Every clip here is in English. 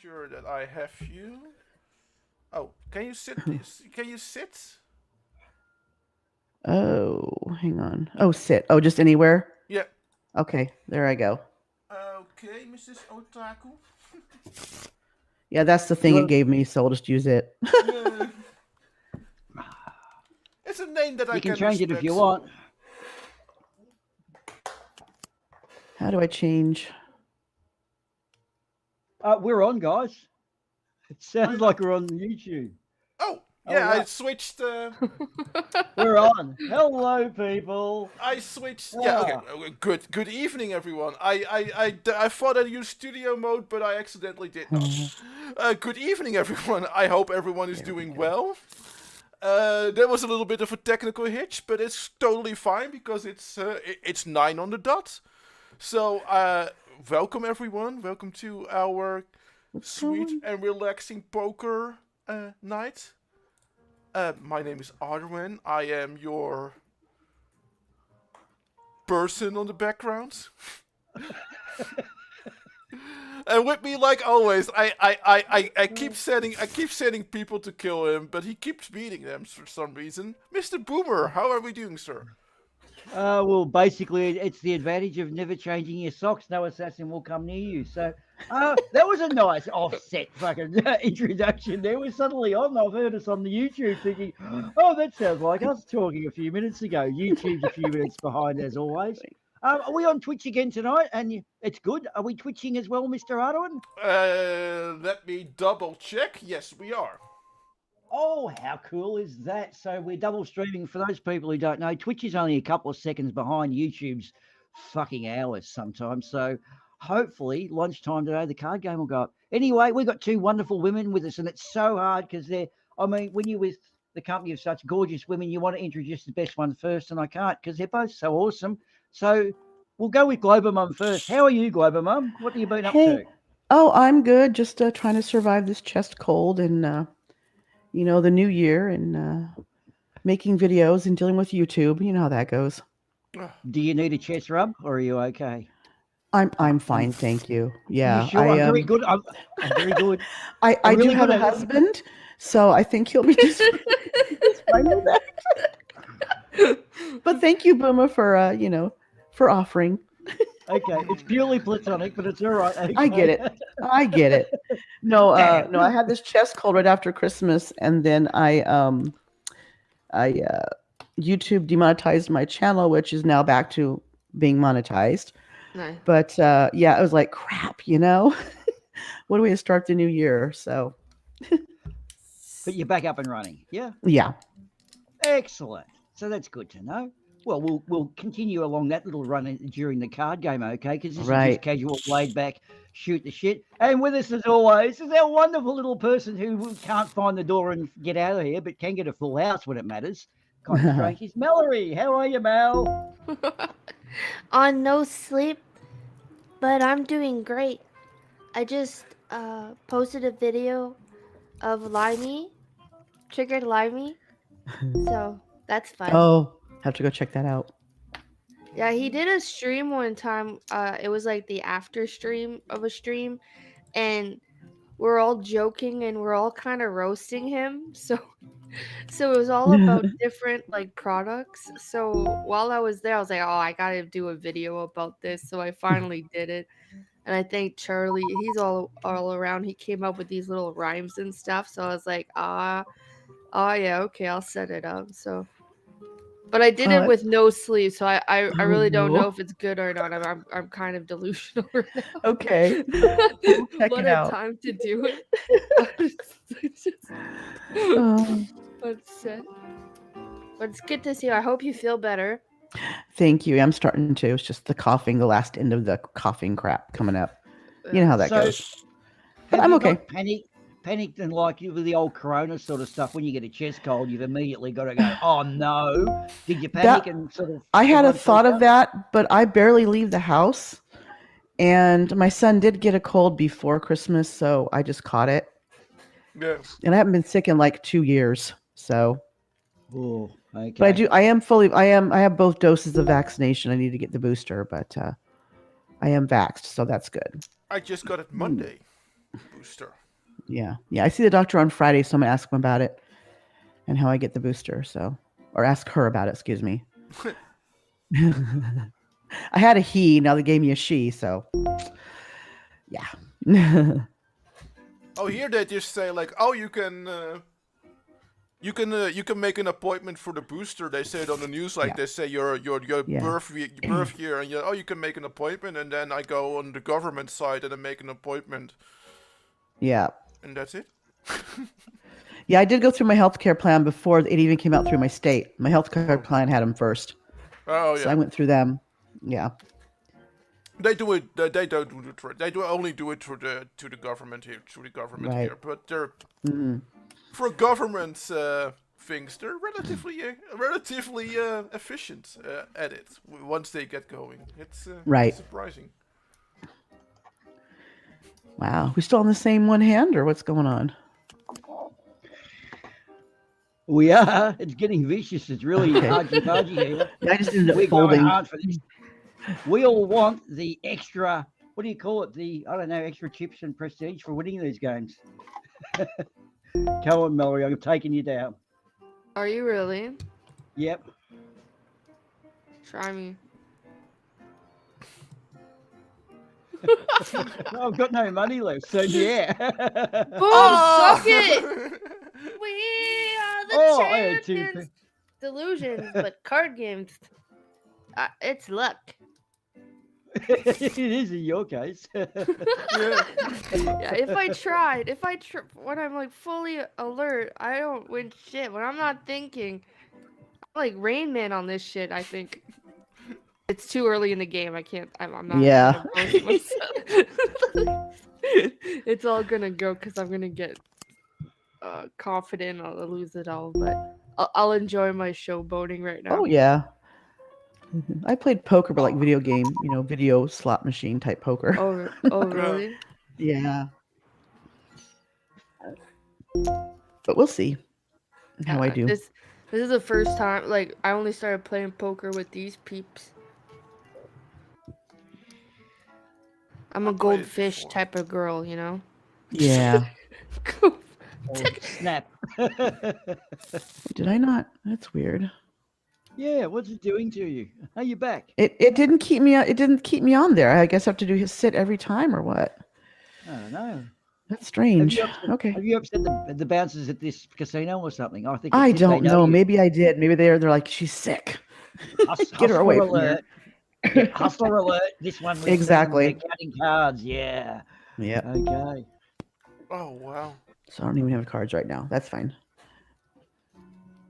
sure that I have you. Oh, can you sit? Please? Can you sit? Oh, hang on. Oh, sit. Oh, just anywhere? Yeah. Okay, there I go. Okay, Mrs. Otaku. Yeah, that's the You thing it want, gave me, so I'll just use it. Yeah. It's a name that I you can can change it if you respect. want. How do I change? We're on, guys. It sounds like we're on YouTube. Oh, All yeah, I right, switched. we're on. Hello, people. I switched. Yeah, okay. Ah, Good evening, everyone. I thought I used studio mode, but I accidentally did not. Good evening, everyone. I hope everyone is There we doing go. well. There was a little bit of a technical hitch, but it's totally fine because it's 9 on the dot. So, welcome everyone. Welcome to our What's sweet going? and relaxing poker night. My name is Ardawen. I am your person on the background. And with me, like always, I keep sending people to kill him, but he keeps beating them for some reason. Mr. Boomer, how are we doing, sir? well, basically, it's the advantage of never changing your socks. No assassin will come near you. So, that was a nice offset fucking introduction there. We're suddenly on. I've heard us on the YouTube thinking, oh, that sounds like us talking a few minutes ago. YouTube's a few minutes behind, as always. Are we on Twitch again tonight? And it's good. Are we twitching as well, Mr. Ardawen? Let me double check. Yes, we are. Oh, how cool is that? So we're double streaming. For those people who don't know, Twitch is only a couple of seconds behind YouTube's fucking hours sometimes. So hopefully lunchtime today, the card game will go up. Anyway, we've got two wonderful women with us, and it's so hard because when you're with the company of such gorgeous women, you want to introduce the best one first, and I can't because they're both so awesome. So we'll go with Global Mum first. How are you, Global Mum? What have you been up Hey. to? Oh, I'm good. Just trying to survive this chest cold and the new year and making videos and dealing with YouTube. You know how that goes. Do you need a chest rub or are you okay? I'm fine, thank you. You Yeah, sure? I'm very good. I'm very good. I I'm do really have good a at it. husband, so I think he'll be just fine with that. But thank you, Boomah, for offering. Okay, it's purely platonic, but it's all right. Okay. I get it. I get it. No, no, I had this chest cold right after Christmas, and then I YouTube demonetized my channel, which is now back to being monetized. Nice. But yeah, it was like crap. What do we start the new year? So But you're back up and running. Yeah, yeah, excellent. So that's good to know. Well, we'll continue along that little run during the card game, okay? Because this is right. just casual, laid back, shoot the shit. And with us, as always, is our wonderful little person who can't find the door and get out of here, but can get a full house when it matters. Kind of strange. It's Mallory. How are you, Mal? On no sleep, but I'm doing great. I just posted a video of Limey, triggered Limey, so that's fun. Oh, have to go check that out. Yeah, he did a stream one time. It was like the after stream of a stream, and we're all joking and we're all kind of roasting him. So it was all about different like products. So while I was there, I was like, oh, I gotta do a video about this. So I finally did it. And I think Charlie, he's all around. He came up with these little rhymes and stuff. So I was like, oh yeah, okay, I'll set it up. So, but I did it with no sleep, so I really don't know if it's good or not. I'm kind of delusional right now. Okay. We'll check What it a out. time to do it. But it's good to see you. I hope you feel better. Thank you. I'm starting to. It's just the coughing, the last end of the coughing crap coming up. You know how that goes. But I'm okay. Panicked and like you with the old corona sort of stuff. When you get a chest cold, you've immediately got to go, oh no. Did you panic and sort of? I had a thought of that, but I barely leave the house. And my son did get a cold before Christmas, so I just caught it. Yeah. And I haven't been sick in like 2 years. So. Oh, okay. But I have both doses of vaccination. I need to get the booster, but I am vaxxed, so that's good. I just got it Monday. booster. Yeah. I see the doctor on Friday, so I'm gonna ask him about it and how I get the booster. So, or ask her about it. Excuse me. I had a he. Now they gave me a she. So, yeah. Oh, here they just say like, oh, you can make an appointment for the booster. They say it on the news, like they say your Yeah. birth year, and you can make an appointment, and then I go on the government side and I make an appointment, Yeah. and that's it. Yeah, I did go through my healthcare plan before it even came out through my state. My healthcare plan had them first. Oh yeah. So I went through them. Yeah. They do it. They don't do it. They do only do it to the government here, Right. here. But they're Mm-hmm. for government things, they're relatively efficient at it. Once they get going, it's Right. surprising. Wow. We still on the same one hand, or what's going on? We are. It's getting vicious. It's really Okay. argy-bargy here. Yeah, I just ended We're up going folding. hard for this. We all want the extra, what do you call it? I don't know, extra chips and prestige for winning these games. Come on, Mallory, I'm taking you down. Are you really? Yep. Try me. I've got no money left, so yeah. Boom! Suck it! We are the I had two. champions. Delusions, but card games. It's luck. It is in your case. Yeah. Yeah, if I tried, when I'm like fully alert, I don't win shit. When I'm not thinking, I'm like Rain Man on this shit. I think it's too early in the game. I can't. I'm not. Yeah. gonna boast myself. It's all gonna go because I'm gonna get confident. I'll lose it all, but I'll enjoy my showboating right now. Oh yeah. I played poker, but like video game, video slot machine type poker. Oh really? Yeah. But we'll see how I do. This is the first time. Like I only started playing poker with these peeps. I'm a played it goldfish before. type of girl, you know. Yeah. Snap. Did I not? That's weird. Yeah, what's it doing to you? Are you back? It didn't keep me. It didn't keep me on there. I guess I have to do his sit every time or what? I don't know. That's strange. Have Okay. you upset the bouncers at this casino or something? I think. I it's if they don't know. you. Maybe I did. Maybe they're like, she's sick. Get her away from here. Yeah, hustler alert! This one was Exactly. counting cards. Yeah. Yeah. Okay. Oh wow. So I don't even have cards right now. That's fine.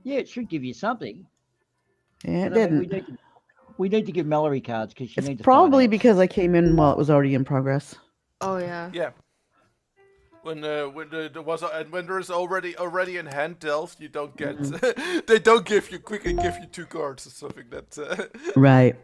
Yeah, it should give you something. Yeah, it But I mean, didn't. we need to give Mallory cards because she It's needs. probably finance. because I came in while it was already in progress. Oh yeah. Yeah. When when there's already in hand dealt, you don't get they don't quickly give you 2 cards or something. That Right.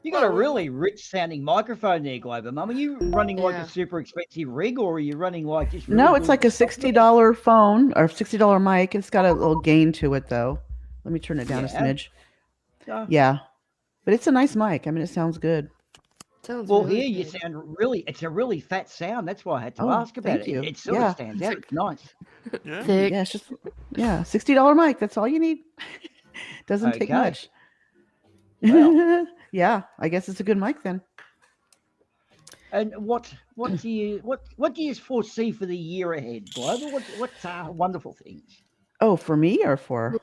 You got a really rich sounding microphone there, Glover Mum. Are you running like Yeah. a super expensive rig, or are you running like just? Really No, it's good like a software? $60 phone or $60 mic. It's got a little gain to it though. Let me turn it down a Yeah. smidge. Oh. Yeah. But it's a nice mic. I mean, it sounds good. Sounds Well, really here you good. sound really. It's a really fat sound. That's why I had to Oh, ask about thank it. you. It sort Yeah. of stands out. It's nice. yeah. Thick. Yeah, it's just $60 mic. That's all you need. Doesn't take Okay. much. Wow. Yeah, I guess it's a good mic then. And what do you foresee for the year ahead, Glover? What wonderful things? Oh, for me or for?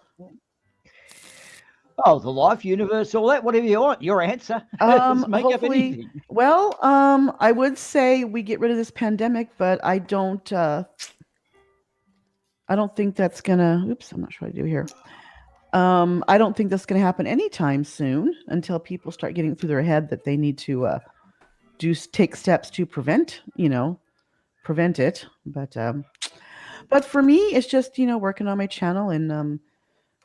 Oh, the life, universe, all that, whatever you want. Your answer. Just make up Hopefully, anything. well, I would say we get rid of this pandemic, but I don't think that's gonna. Oops, I'm not sure what to do here. I don't think that's gonna happen anytime soon until people start getting through their head that they need to take steps to prevent it. But for me, it's just working on my channel, and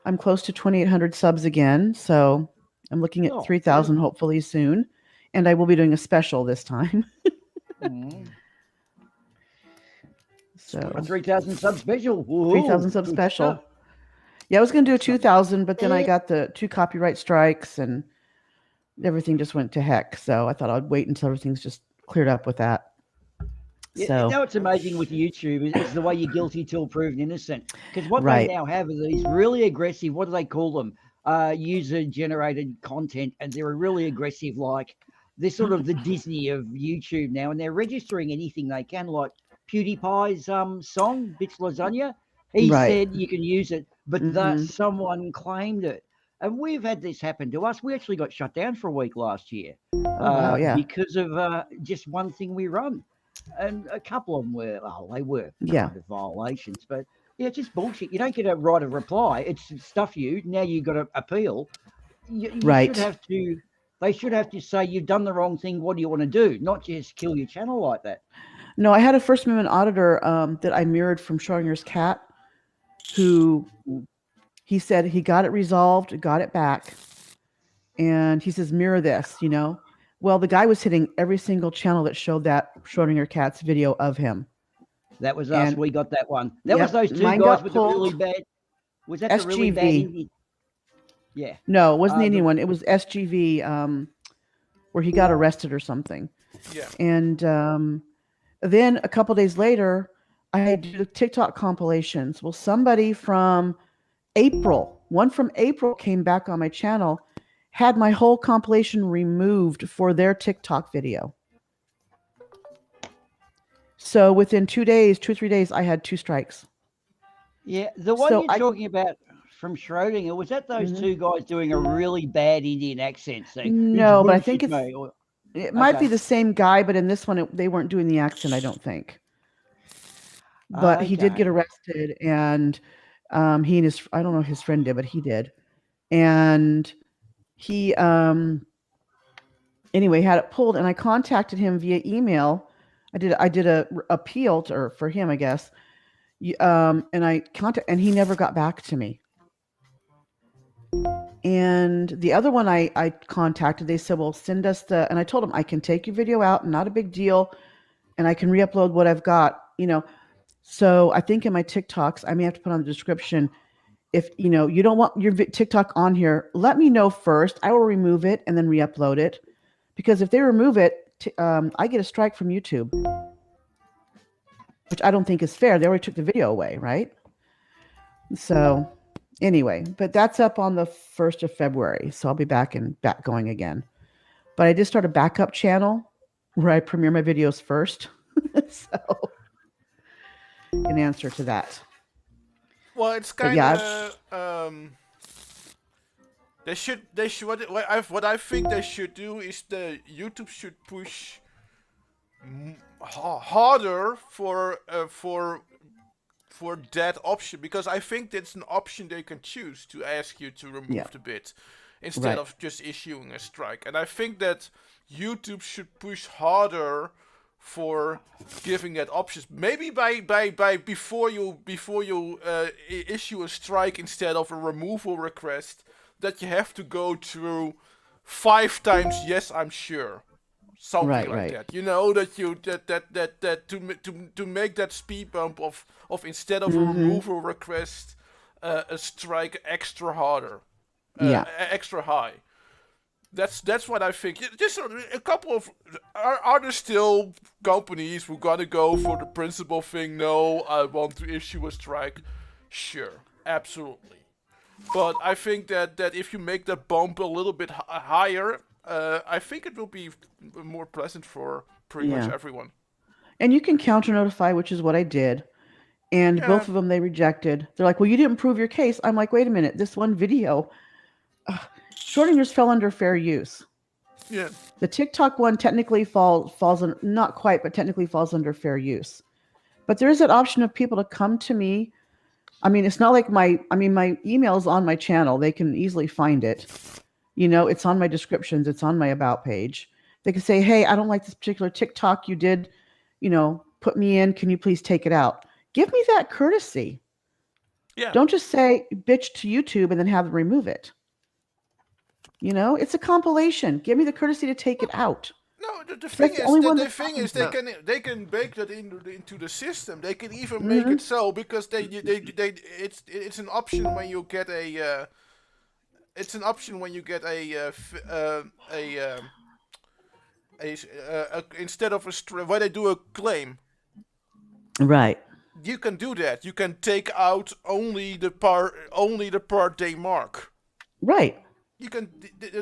I'm close to 2,800 subs again, so I'm looking at Oh, 3,000 hopefully soon, and I will be doing a special this time. Mm. So A 3,000 sub special. 3,000 sub Good special. stuff. Yeah, I was gonna do a 2,000, but then I got the 2 copyright strikes, and everything just went to heck. So I thought I'd wait until everything's just cleared up with that. Yeah, So you know what's amazing with YouTube is the way you're guilty till proven innocent. Because what they right, now have are these really aggressive, what do they call them? User generated content, and they're really aggressive, like they're sort of the Disney of YouTube now, and they're registering anything they can, like PewDiePie's song, Bits Lasagna. He right. said you can use it, but that Hmm. someone claimed it. And we've had this happen to us. We actually got shut down for a week last year Oh wow, yeah, because of just one thing we run, and a couple of them were, oh, they were yeah, kind of violations, but yeah, it's just bullshit. You don't get a right of reply. It's stuff you now you got to appeal. You should right. have to. They should have to say you've done the wrong thing. What do you want to do? Not just kill your channel like that. No, I had a First Amendment auditor that I mirrored from Schrodinger's cat, who he said he got it resolved, got it back, and he says mirror this, you know. Well, the guy was hitting every single channel that showed that Schrodinger cat's video of him, That was us. and We got that one. That was yep, those two mine guys got with the really pulled. bad. Was that the really bad SGV. Indian? Yeah. No, it wasn't the The, Indian one. It was SGV, where he got arrested or something. Yeah. And then a couple days later, I had to do the TikTok compilations. Well, somebody from one from April came back on my channel, had my whole compilation removed for their TikTok video. So within 2 or 3 days, I had 2 strikes. yeah, the one So you're talking about from Schrodinger, was that those two guys doing a really bad Indian accent saying, it's no, but I think bullshit, mate? it might be Okay. the same guy, but in this one, they weren't doing the accent, I don't think. But he did get Okay. arrested, and he and his, I don't know if his friend did, but he did. And he, anyway, had it pulled, and I contacted him via email. I did a appeal for him, I guess. And he never got back to me. And the other one I contacted, they said, well, send us and I told them I can take your video out, not a big deal, and I can re-upload what I've got, you know. So I think in my TikToks, I may have to put on the description, if you know you don't want your TikTok on here, let me know first. I will remove it and then re-upload it, because if they remove it, I get a strike from YouTube, which I don't think is fair. They already took the video away, right? So anyway, but that's up on the 1st of February, so I'll be back going again. But I did start a backup channel where I premiere my videos first. So in answer to that. Well, it's But kind yeah, of they should what I think they should do is the YouTube should push harder for that option, because I think that's an option they can choose to ask you to remove yeah, the bit instead right. of just issuing a strike. And I think that YouTube should push harder for giving that options. Maybe by before you issue a strike instead of a removal request, that you have to go through 5 times yes, I'm sure. Something like Right. that, you know, that you that to make that speed bump of instead of a Mm-hmm. removal request, a strike extra harder, Yeah. extra high. That's what I think. Just a couple of are there still companies who gonna go for the principal thing? No, I want to issue a strike. Sure, absolutely. But I think that if you make that bump a little bit higher, I think it will be more pleasant for pretty much Yeah. everyone. And you can counter notify, which is what I did. And Yeah, both of them they rejected. They're like, well, you didn't prove your case. I'm like, wait a minute. This one video, Schrodinger's fell under fair use. yeah, The TikTok one technically falls in, not quite, but technically falls under fair use. But there is that option of people to come to me. I mean, it's not like my email's on my channel. They can easily find it. You know, it's on my descriptions. It's on my about page. They can say, hey, I don't like this particular TikTok you did, you know, put me in. Can you please take it out? Give me that courtesy. yeah. Don't just say bitch to YouTube and then have them remove it. You know, it's a compilation. Give me the courtesy to take it out. No, the thing That's the is, only one they're thing talking is, about. they can bake that into the system. They can even make Mhm. it so, because it's an option when you get it's an option when you get instead of a when they do a claim, Right. you can do that. You can take out only the part they mark. Right. You can,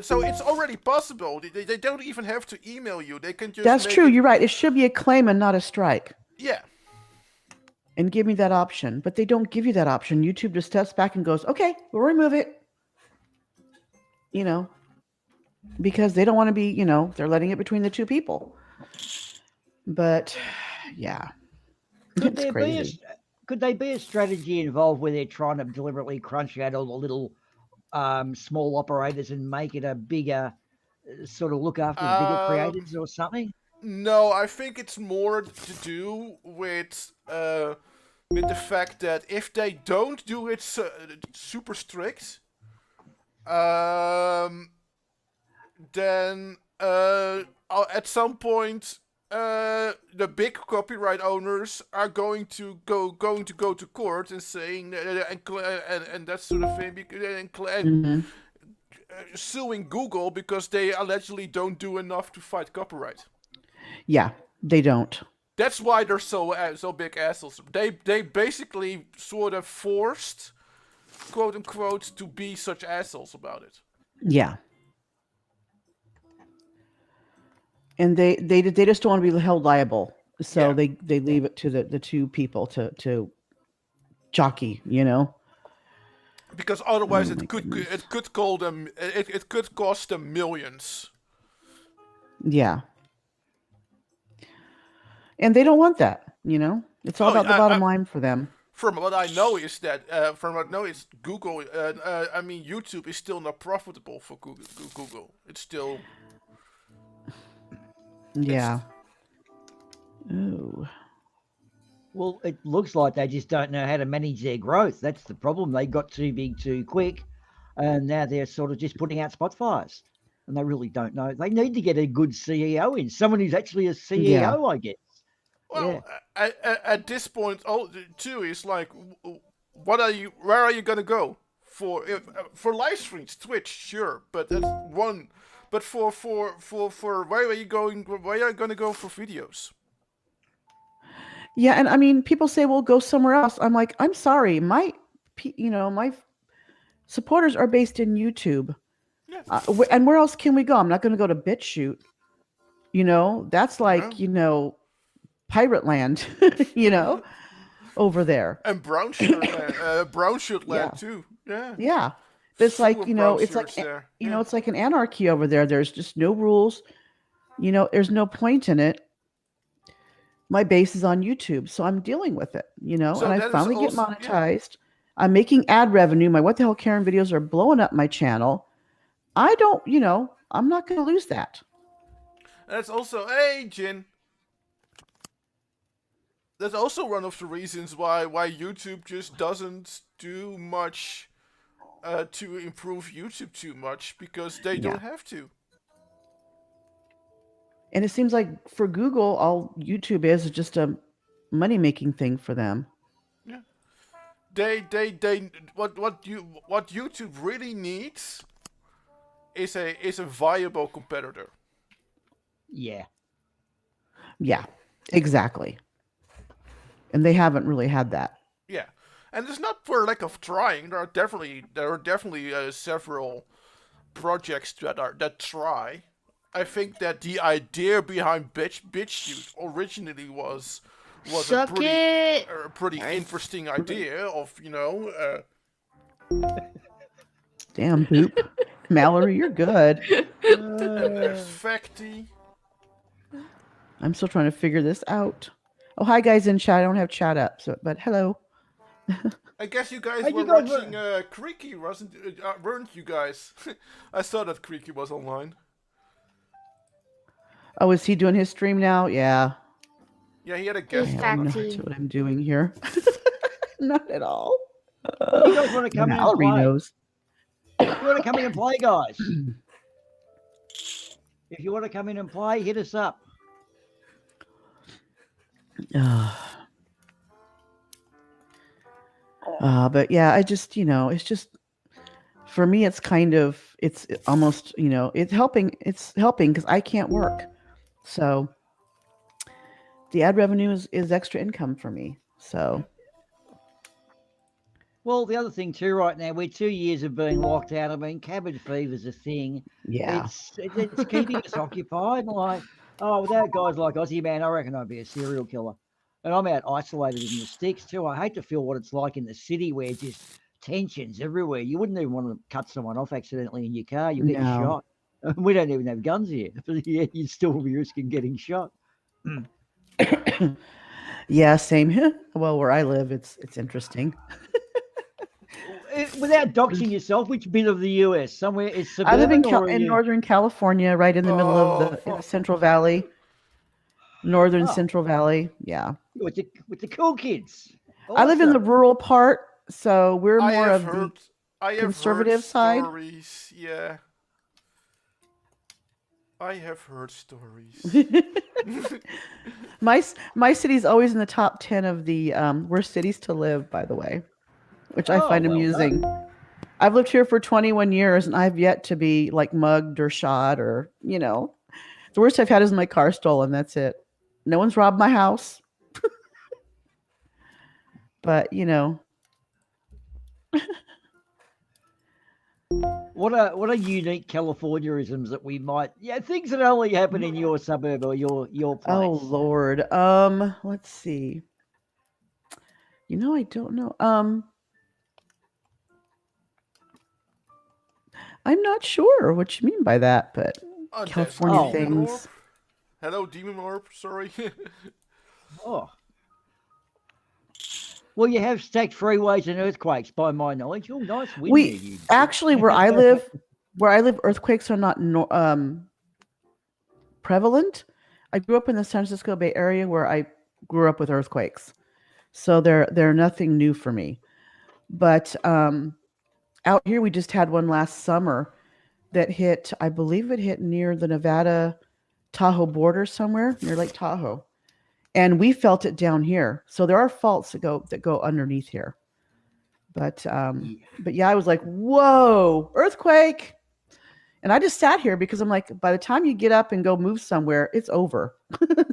so it's already possible. They don't even have to email you. They can just That's make true. it. You're right. It should be a claim and not a strike. Yeah, And give me that option. But they don't give you that option. YouTube just steps back and goes, okay, we'll remove it. You know, because they don't want to be, they're letting it between the two people. But yeah, Could it's there crazy. could they be a strategy involved where they're trying to deliberately crunch out all the little small operators and make it a bigger sort of look after the bigger creators or something? no, I think it's more to do with the fact that if they don't do it super strict, then at some point the big copyright owners are going to go to court and saying and that sort of thing, and suing Google because they allegedly don't do enough to fight copyright. Yeah, they don't. That's why they're so big assholes. They basically sort of forced, quote unquote, to be such assholes about it. Yeah. And they just don't want to be held liable. So Yeah. they leave it to the two people to jockey, Because otherwise Oh, my goodness. it could call them it could cost them millions. Yeah. And they don't want that, It's all about the bottom line for them. From what I know is that Google. I mean, YouTube is still not profitable for Google. It's still. Yeah. Oh. Well, it looks like they just don't know how to manage their growth. That's the problem. They got too big too quick, and now they're sort of just putting out spot fires. And they really don't know. They need to get a good CEO in, someone who's actually a CEO, I guess. Well, at this point, too, it's like, where are you gonna go for live streams? Twitch, sure, but that's one. But for where are you going? Where are you gonna go for videos? Yeah, and I mean, people say, "Well, go somewhere else." I'm like, "I'm sorry, my supporters are based in YouTube, Yeah. and where else can we go? I'm not going to go to BitChute. That's like pirate land, over there. And brown shirt land too. Yeah. Yeah, but it's like it's like there. it's like an anarchy over there. There's just no rules. There's no point in it. My base is on YouTube, so I'm dealing with it, So and I that is finally get also- monetized. I'm making ad revenue. My What the Hell Karen videos are blowing up my channel. I don't, I'm not going to lose that. That's also, hey, Jin. That's also one of the reasons why YouTube just doesn't do much to improve YouTube too much, because they don't have to. And it seems like for Google, all YouTube is just a money-making thing for them. Yeah. What YouTube really needs is a viable competitor. Yeah. Yeah, exactly. And they haven't really had that. Yeah, and it's not for lack of trying. There are definitely several projects that try. I think that the idea behind BitchShoot originally was a pretty interesting idea of Damn, Boop. Mallory, you're good. Facty. I'm still trying to figure this out. Oh, hi guys in chat. I don't have chat up, but hello. I guess you guys were watching Creaky, weren't you guys? I saw that Creaky was online. Oh, is he doing his stream now? Yeah. Yeah, he had a guest. I have no idea what I'm doing here. Not at all. You guys want to come in and play? Knows. You want to come in and play, guys? If you want to come in and play, hit us up. But yeah, I just, it's just for me, it's almost, it's helping. It's helping because I can't work. So the ad revenue is extra income for me. So Well, the other thing too, right now, we're 2 years of being locked out. I mean, cabin fever's a thing. yeah, It's keeping us occupied. Like, oh, without guys like Aussie Man, I reckon I'd be a serial killer. And I'm out isolated in the sticks too. I hate to feel what it's like in the city where just tensions everywhere. You wouldn't even want to cut someone off accidentally in your car. You'll get no. shot. We don't even have guns here, but yeah, you'd still be risking getting shot. Yeah, same. Well, where I live, it's interesting. Without doxing yourself, which bit of the US? Somewhere is I live in suburban or are in you? Northern California, right in the middle of in the Central Valley, Northern Oh, Central Valley. Yeah, with the cool kids. I live in the Awesome. rural part, so we're I more have of the heard. I have heard conservative side. stories. Yeah, I have heard stories. My city's always in the top 10 of the worst cities to live, by the way, which I Oh, find well amusing. done. I've lived here for 21 years and I've yet to be like mugged or shot or, the worst I've had is my car stolen. That's it. No one's robbed my house, but What are unique Californianisms that we might things that only happen in your suburb or your place? oh Lord. Let's see. I don't know. I'm not sure what you mean by that, but Oh, that's California Demon Orb. things. Hello, Demon Orb. Sorry. Oh. Well, you have stacked freeways and earthquakes, by my knowledge. Oh, nice wind there, We you. actually where I live, earthquakes are not prevalent. I grew up in the San Francisco Bay Area where I grew up with earthquakes, so they're nothing new for me. But out here, we just had one last summer that hit. I believe it hit near the Nevada Tahoe border somewhere near Lake Tahoe, and we felt it down here. So there are faults that go underneath here. But yeah, I was like, whoa, earthquake. And I just sat here because I'm like, by the time you get up and go move somewhere, it's over.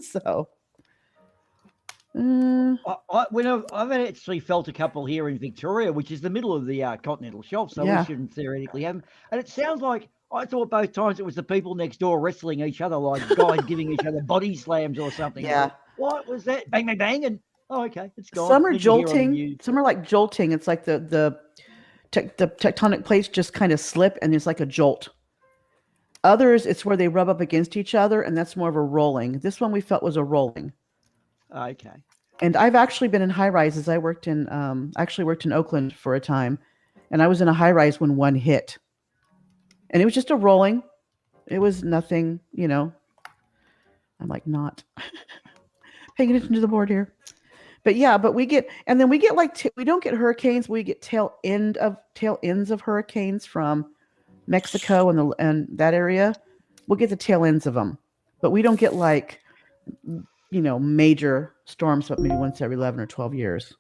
So I've actually felt a couple here in Victoria, which is the middle of the continental shelf, so yeah. we shouldn't theoretically have them. And it sounds like I thought both times it was the people next door wrestling each other, like guys giving each other body slams or something. Yeah. What was that? Bang, bang, bang, and okay, it's gone. Some are Then you hear on the jolting. news. Some are like jolting. It's like the tectonic plates just kind of slip and it's like a jolt. Others, it's where they rub up against each other, and that's more of a rolling. This one we felt was a rolling. Okay. And I've actually been in high rises. I worked in Oakland for a time, and I was in a high rise when one hit, and it was just a rolling. It was nothing, I'm like not paying attention to the board here, but yeah. But we get like we don't get hurricanes. We get tail ends of hurricanes from Mexico and that area. We'll get the tail ends of them, but we don't get like major storms, but maybe once every 11 or 12 years.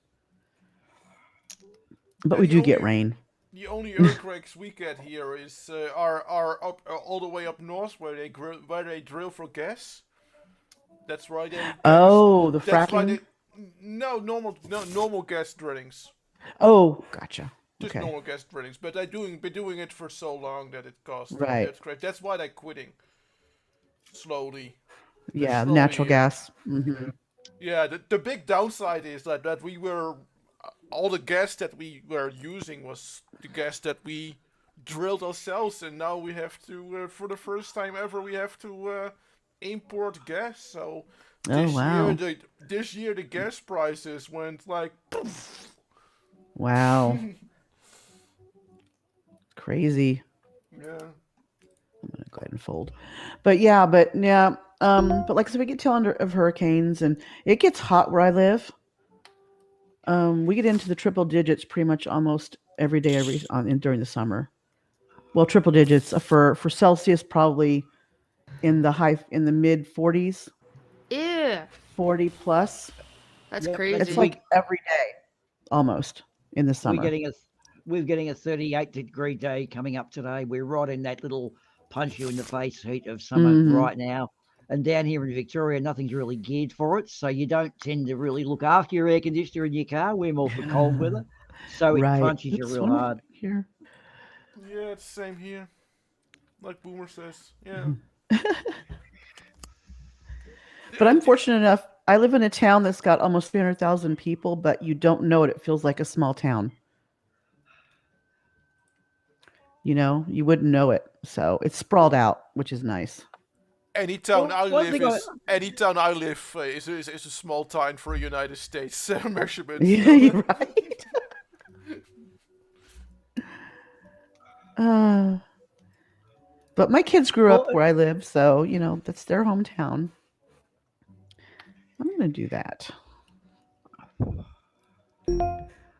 But we do get rain. The only earthquakes we get here are up all the way up north where they drill for gas. That's why they. Oh, the that's why fracking. Normal gas drillings. Oh, gotcha. Just Okay. normal gas drillings, but they're been doing it for so long that it costs. Right. That's correct. That's why they're quitting. Slowly. Yeah, slowly, natural gas. Mm-hmm. Yeah, the big downside is that we were all the gas that we were using was the gas that we drilled ourselves, and now we have to for the first time ever we have to import gas. So Oh, wow. this year the gas prices went like poof. Wow. Crazy. Yeah. I'm gonna go ahead and fold. But yeah. But like I said, we get tail end of hurricanes, and it gets hot where I live. We get into the triple digits pretty much almost every day during the summer. Well, triple digits for Celsius, probably in the mid 40s, Ew. 40 plus. That's Yeah, crazy. It's like every day, almost in the summer. We're we're getting a 38-degree day coming up today. We're right in that little punch you in the face heat of summer right now. And down here in Victoria, nothing's really geared for it. So you don't tend to really look after your air conditioner in your car. We're more for cold weather. So it crunches you real hard. Here. Yeah, it's the same here. Like Boomer says. Yeah. But I'm fortunate enough. I live in a town that's got almost 300,000 people, but you don't know it. It feels like a small town. You know, you wouldn't know it. So it's sprawled out, which is nice. Any town I live is a small town for a United States measurement. Yeah, you're right. But my kids grew up where I live, so you know that's their hometown. I'm gonna do that.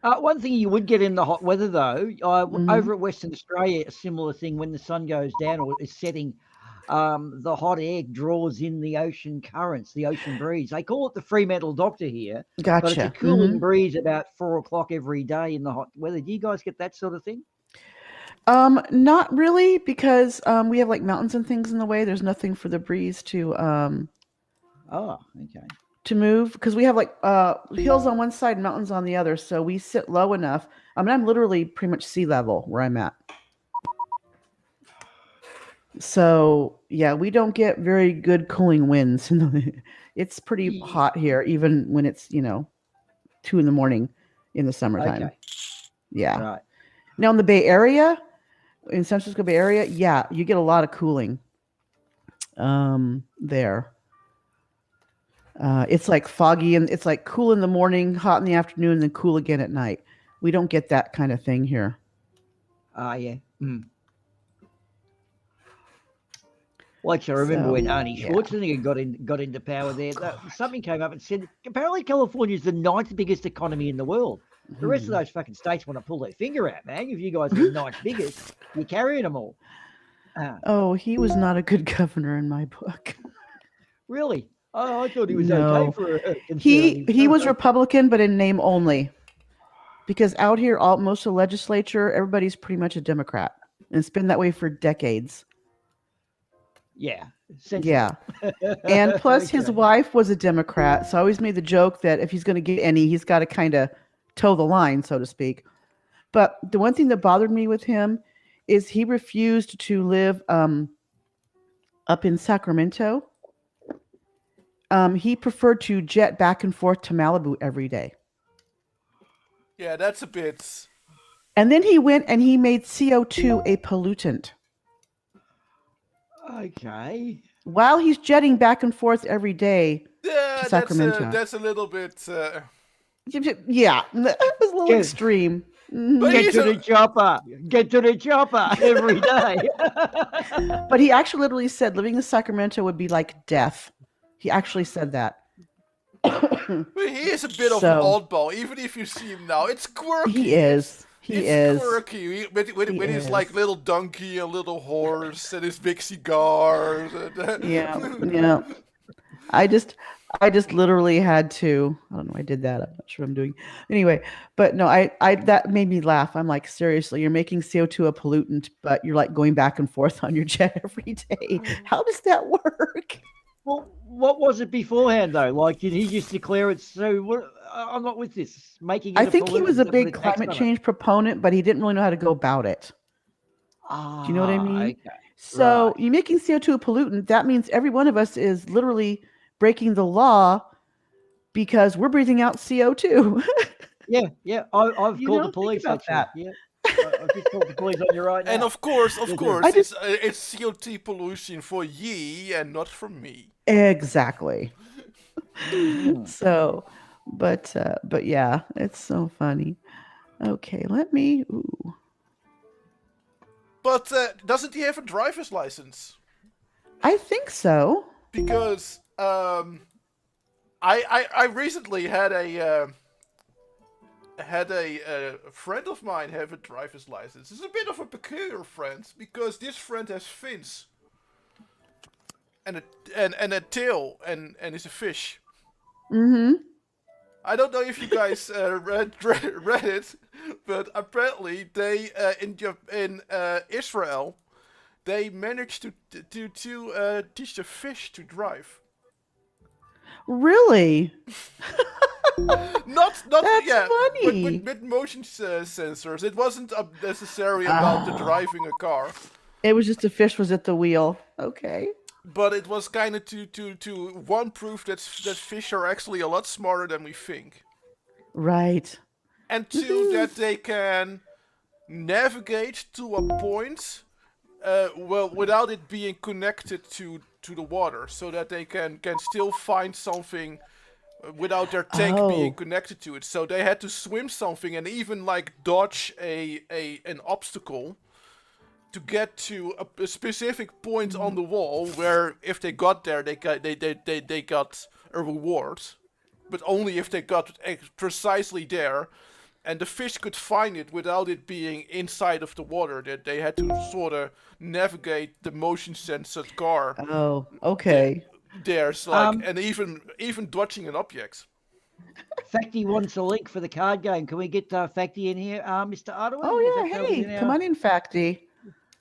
One thing you would get in the hot weather, though, over at Western Australia, a similar thing when the sun goes down or is setting, the hot air draws in the ocean currents, the ocean breeze. They call it the Fremantle Doctor here. Gotcha. But it's a cooling breeze about 4 o'clock every day in the hot weather. Do you guys get that sort of thing? Not really, because we have like mountains and things in the way. There's nothing for the breeze to to move, because we have like hills on one side, mountains on the other, so we sit low enough. I mean, I'm literally pretty much sea level where I'm at. So yeah, we don't get very good cooling winds. It's pretty hot here, even when it's 2 a.m. in the summertime. Okay. Yeah. Right. Now in the Bay Area, in San Francisco Bay Area, yeah, you get a lot of cooling. There. It's like foggy and it's like cool in the morning, hot in the afternoon, and then cool again at night. We don't get that kind of thing here. Yeah. Like I remember when Arnie Schwarzenegger got into power there, something came up and said apparently California is the 9th biggest economy in the world. The rest of those fucking states want to pull their finger out, man. If you guys are the 9th biggest, you're carrying them all. He was not a good governor in my book. Really? Oh, I thought he was okay for a he was Republican, but in name only. Because out here, most of the legislature, everybody's pretty much a Democrat. And it's been that way for decades. Yeah. Yeah. And plus his wife was a Democrat. So I always made the joke that if he's going to get any, he's got to kind of toe the line, so to speak. But the one thing that bothered me with him is he refused to live up in Sacramento. He preferred to jet back and forth to Malibu every day. Yeah, that's a bit. And then he went and he made CO2 a pollutant. Okay. While he's jetting back and forth every day to Sacramento. That's a little bit. Yeah, that was a little extreme. Get to the chopper. Get to the chopper every day. But he actually literally said living in Sacramento would be like death. He actually said that. He is a bit of an oddball, even if you see him now. It's quirky. He is. It's quirky with his like little donkey and little horse and his big cigars. Yeah. I just literally had to. I don't know. I did that. I'm not sure what I'm doing. Anyway, but no, I that made me laugh. I'm like, seriously, you're making CO2 a pollutant, but you're like going back and forth on your jet every day. How does that work? Well, what was it beforehand though? Like, did he just declare it? So I'm not with this. Making. I think he was a big climate change proponent, but he didn't really know how to go about it. Do you know what I mean? Okay. So you're making CO2 a pollutant. That means every one of us is literally breaking the law because we're breathing out CO2. Yeah. I've called the police about that. Yeah. I've just called the police on you right now. And of course, it's CO2 pollution for ye and not for me. Exactly. So, but yeah, it's so funny. Okay, let me. Ooh. But doesn't he have a driver's license? I think so. Because I recently had a friend of mine have a driver's license. It's a bit of a peculiar friend because this friend has fins and a tail and is a fish. Mm-hmm. I don't know if you guys read it, but apparently they in Israel they managed to teach the fish to drive. Really? Not That's yeah, funny. with motion sensors. It wasn't necessarily about the Ah, driving a car, it was just a fish was at the wheel. Okay. but it was kind of to one proof that fish are actually a lot smarter than we think, Right. and two Woohoo. that they can navigate to a point well without it being connected to the water, so that they can still find something without their tank being Oh. connected to it. So they had to swim something and even like dodge a an obstacle to get to a specific point on the wall where if they got there they got a reward, but only if they got precisely there, and the fish could find it without it being inside of the water. That they had to sort of navigate the motion censored car Oh. there. Okay. There's like, Um, and even dodging an object. Facty wants a link for the card game. Can we get Facty in here, Mr. Ardawen? Is Oh that yeah. covered in Hey, come our? on in, Facty.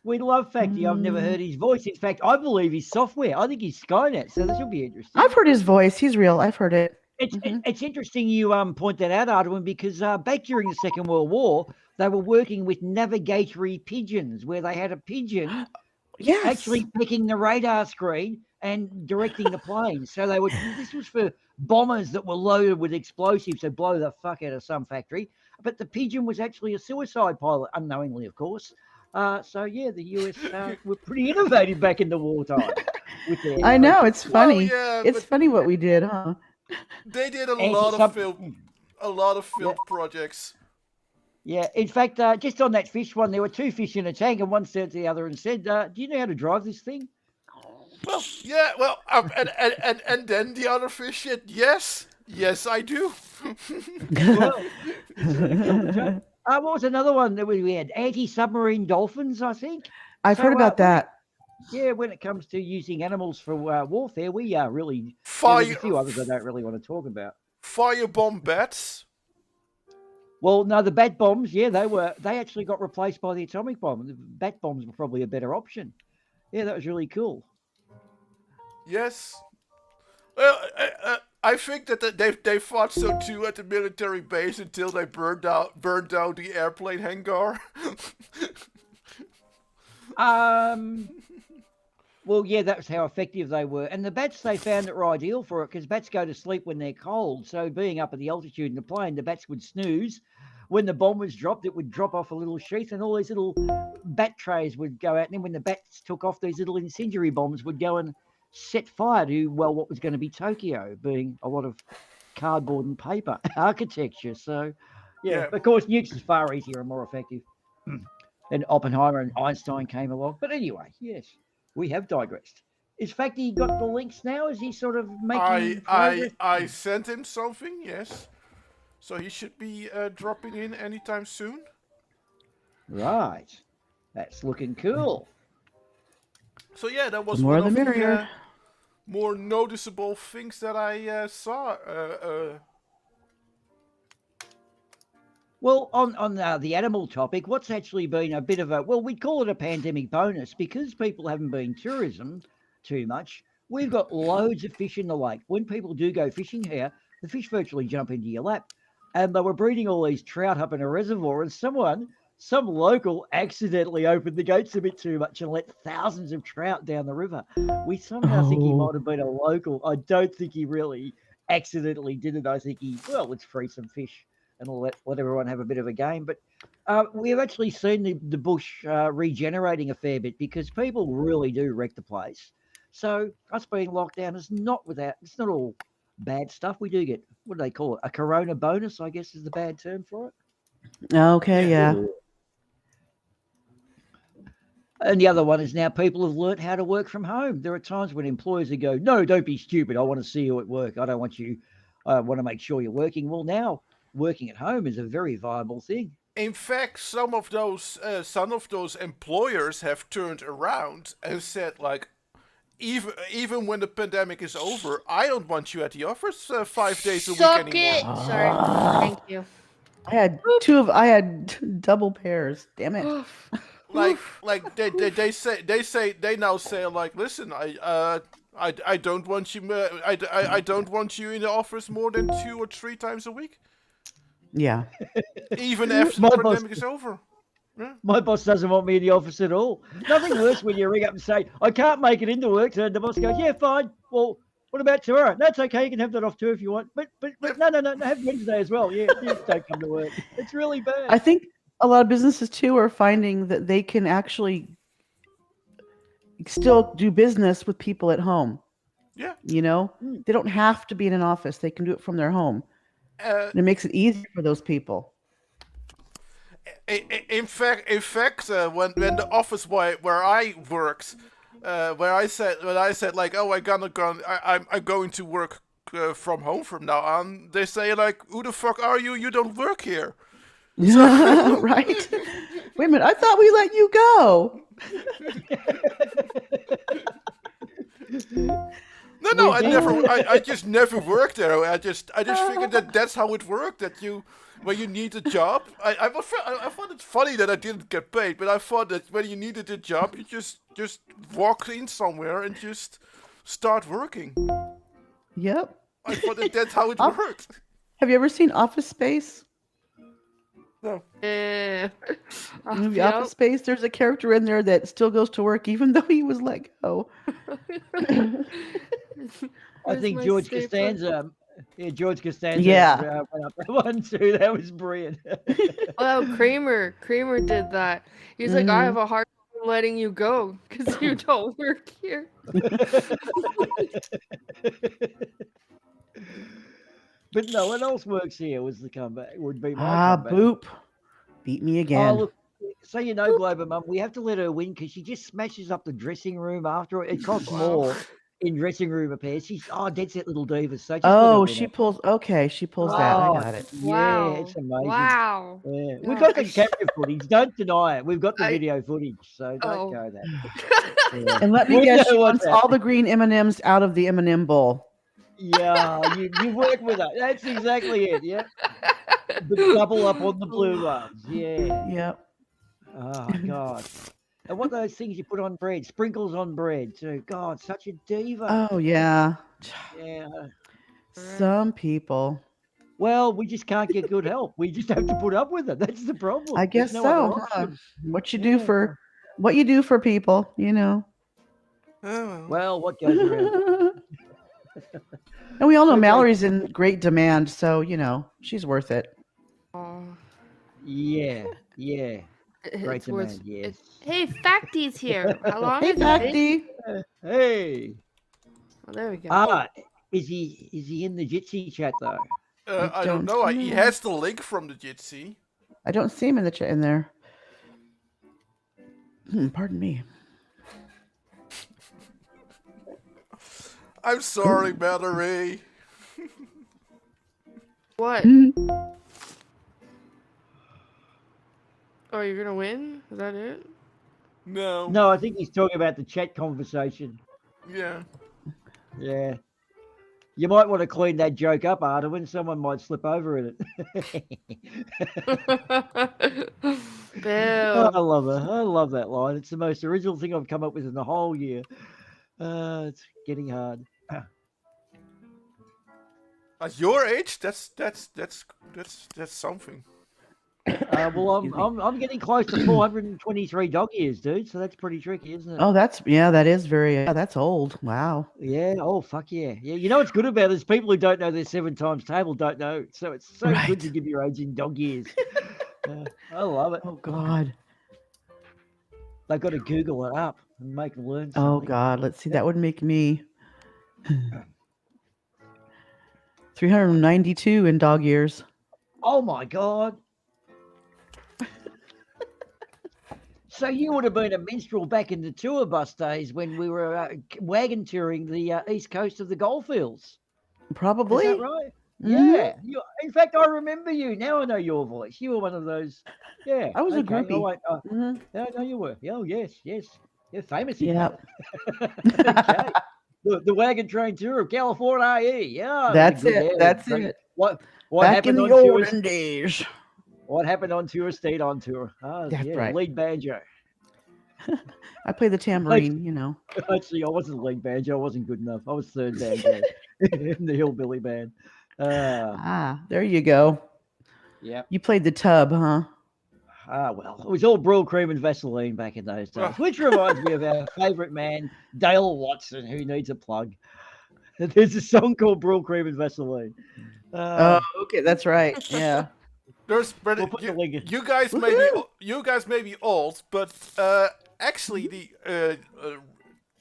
We love Facty. I've never Mm, heard his voice. In fact, I believe he's software. I think he's Skynet, so this will be interesting. I've heard his voice. He's real. I've heard it. It's interesting you point that out, Ardawen, because back during the Second World War, they were working with navigatory pigeons, where they had a pigeon Yes. actually picking the radar screen and directing the plane. So they would. This was for bombers that were loaded with explosives to blow the fuck out of some factory. But the pigeon was actually a suicide pilot, unknowingly, of course. So yeah, the US were pretty innovative back in the wartime with their I know. It's Well, funny. yeah, It's but funny what we did, huh? they did a lot of anti-sub. Yeah, field projects. yeah. In fact, just on that fish one, there were two fish in a tank, and one said to the other and said, "Do you know how to drive this thing?" Well, yeah, well, and then the other fish said, yes, I do. Well, what was another one that we had? Anti-submarine dolphins, I think. I've heard about that. Yeah, when it comes to using animals for warfare, we are really. There's a Fire, few others I don't really want to talk about. firebomb bats. Well, no, the bat bombs, yeah, they actually got replaced by the atomic bomb. The bat bombs were probably a better option. Yeah, that was really cool. Yes. Well, I think that they thought so too at the military base until they burned down the airplane hangar. Um, well, yeah, that's how effective they were. And the bats, they found it were ideal for it because bats go to sleep when they're cold. So being up at the altitude in the plane, the bats would snooze. When the bomb was dropped, it would drop off a little sheath and all these little bat trays would go out. And then when the bats took off, these little incendiary bombs would go and set fire to, well, what was going to be Tokyo, being a lot of cardboard and paper architecture. So, yeah, of course, nukes is far easier and more effective. And Oppenheimer and Einstein came along. But anyway, yes, we have digressed. Is Facty got the links now? Is he sort of making progress? I sent him something. Yes. So he should be dropping in anytime soon. Right. That's looking cool. So yeah, that was The more one the of merrier. the more noticeable things that I saw. Well, on the animal topic, what's actually been a bit of a, well, we'd call it a pandemic bonus because people haven't been tourism too much. We've got loads of fish in the lake. When people do go fishing here, the fish virtually jump into your lap. And they were breeding all these trout up in a reservoir, and some local accidentally opened the gates a bit too much and let thousands of trout down the river. We somehow think he Oh. might have been a local. I don't think he really accidentally did it. I think let's free some fish and let everyone have a bit of a game. But we've actually seen the bush regenerating a fair bit because people really do wreck the place. So us being locked down is not it's not all bad stuff. We do get, what do they call it? A corona bonus, I guess is the bad term for it. Okay, yeah. And the other one is now people have learnt how to work from home. There are times when employers would go, no, don't be stupid. I want to see you at work. I don't want you, I want to make sure you're working. Well, now working at home is a very viable thing. In fact, some of those employers have turned around and said like, even when the pandemic is over, I don't want you at the office 5 days a week Suck anymore. it. Sorry. Thank you. I had double pairs. Damn it. Like they now say like, listen, I don't want you I don't want you in the office more than 2 or 3 times a week, Yeah. even after My the boss- pandemic is over. My boss doesn't want me in the office at all. Nothing worse when you ring up and say, I can't make it into work. So the boss goes, yeah, fine. Well, what about tomorrow? That's okay. You can have that off too if you want. But no, have Wednesday as well. Yeah, just don't come to work. It's really bad. I think a lot of businesses too are finding that they can actually still do business with people at home. Yeah. You know, they don't have to be in an office. They can do it from their home. And it makes it easier for those people. In fact, when the office where I worked, when I said like, oh, I'm going to work from home from now on, they say like, who the fuck are you? You don't work here. Right? Wait a minute, I thought we let you go. No, I just never worked there. I just figured that's how it worked. That when you need a job, I thought it funny that I didn't get paid, but I thought that when you needed a job, you just walk in somewhere and just start working. Yep. I thought that's how it worked. Have you ever seen Office Space? No. The movie Office Space, there's a character in there that still goes to work even though he was let go. I think George Costanza. Yeah, George Costanza. Yeah. Went up that one too. That was brilliant. Oh, Kramer did that. He's like, I have a hard time letting you go because you don't work here. But no one else works here. Was the comeback? Would be my comeback. Boop. Beat me again. Oh, look, so you know, Glober Mum, we have to let her win because she just smashes up the dressing room after it. It costs more in dressing room repairs. She's dead set little diva. So just she pulls that. I got it. Yeah, it's amazing. Wow. Yeah. We've got the camera footage. Don't deny it. We've got the video footage. So don't go there. Yeah. And let me guess, she wants all the green M&Ms out of the M&M bowl. Yeah, you work with her. That's exactly it. Yeah. The double up on the blue ones. Yeah. Yep. Oh God. And what those things you put on bread? Sprinkles on bread too. God, such a diva. Oh yeah. Yeah. Some people. Well, we just can't get good help. We just have to put up with it. That's the problem. I guess There's no other so. option. What you do for people, you know. Well, what goes around? And we all know Mallory's in great demand, so you know she's worth it. Yeah. Great demand, yes. Hey, Facty's here. How long Hey, has it Facty. been? Hey. Oh, there we go. Is he in the Jitsi chat though? I don't know. He has the link from the Jitsi. I don't see him in the chat in there. Pardon me. I'm sorry, Mallory. What? Oh, you're gonna win? Is that it? No. No, I think he's talking about the chat conversation. Yeah. Yeah. You might want to clean that joke up, Ardawen. Someone might slip over in it. Bill. I love it. I love that line. It's the most original thing I've come up with in the whole year. It's getting hard. At your age, that's something. Well, I'm getting close to 423 dog years, dude. So that's pretty tricky, isn't it? Oh, that is that's old. Wow. Yeah. Oh, fuck yeah. Yeah. You know what's good about it is people who don't know their 7 times table don't know. So it's so good to give your age in dog years. I love it. Oh God. They've got to Google it up and make them learn something. Oh God. Let's see. That would make me 392 in dog years. Oh my God. So you would have been a minstrel back in the tour bus days when we were wagon touring the east coast of the Goldfields. Probably. Is that right? Mm-hmm. Yeah. In fact, I remember you. Now I know your voice. You were one of those. Yeah. I was a groupie. Yeah, I know you were. Oh, yes. You're famous. Yeah. Okay. The wagon train tour of California. Yeah, That's good it. area. That's Great. it. What Back in happened the on tour? olden days. What happened on tour stayed on tour. That's Yeah, right. lead banjo. I play the tambourine, you know. Actually, I wasn't lead banjo. I wasn't good enough. I was third banjo in the hillbilly band. There you go. Yeah. You played the tub, huh? Well, it was all Brill Cream and Vaseline back in those days, which reminds me of our favourite man, Dale Watson, who needs a plug. There's a song called Brill Cream and Vaseline. Oh, okay, that's right. Yeah. There's, but We'll put the link in. you guys may be old, but actually,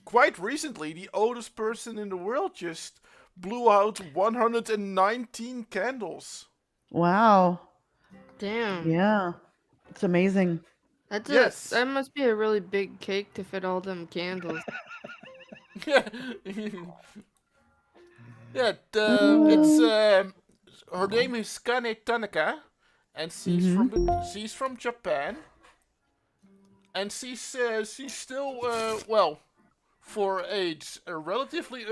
quite recently, the oldest person in the world just blew out 119 candles. Wow. Damn. Yeah. It's amazing. Yes. That must be a really big cake to fit all them candles. Yeah, yeah. It's her name is Kane Tanaka, and she's from Japan, and she's still well, for age relatively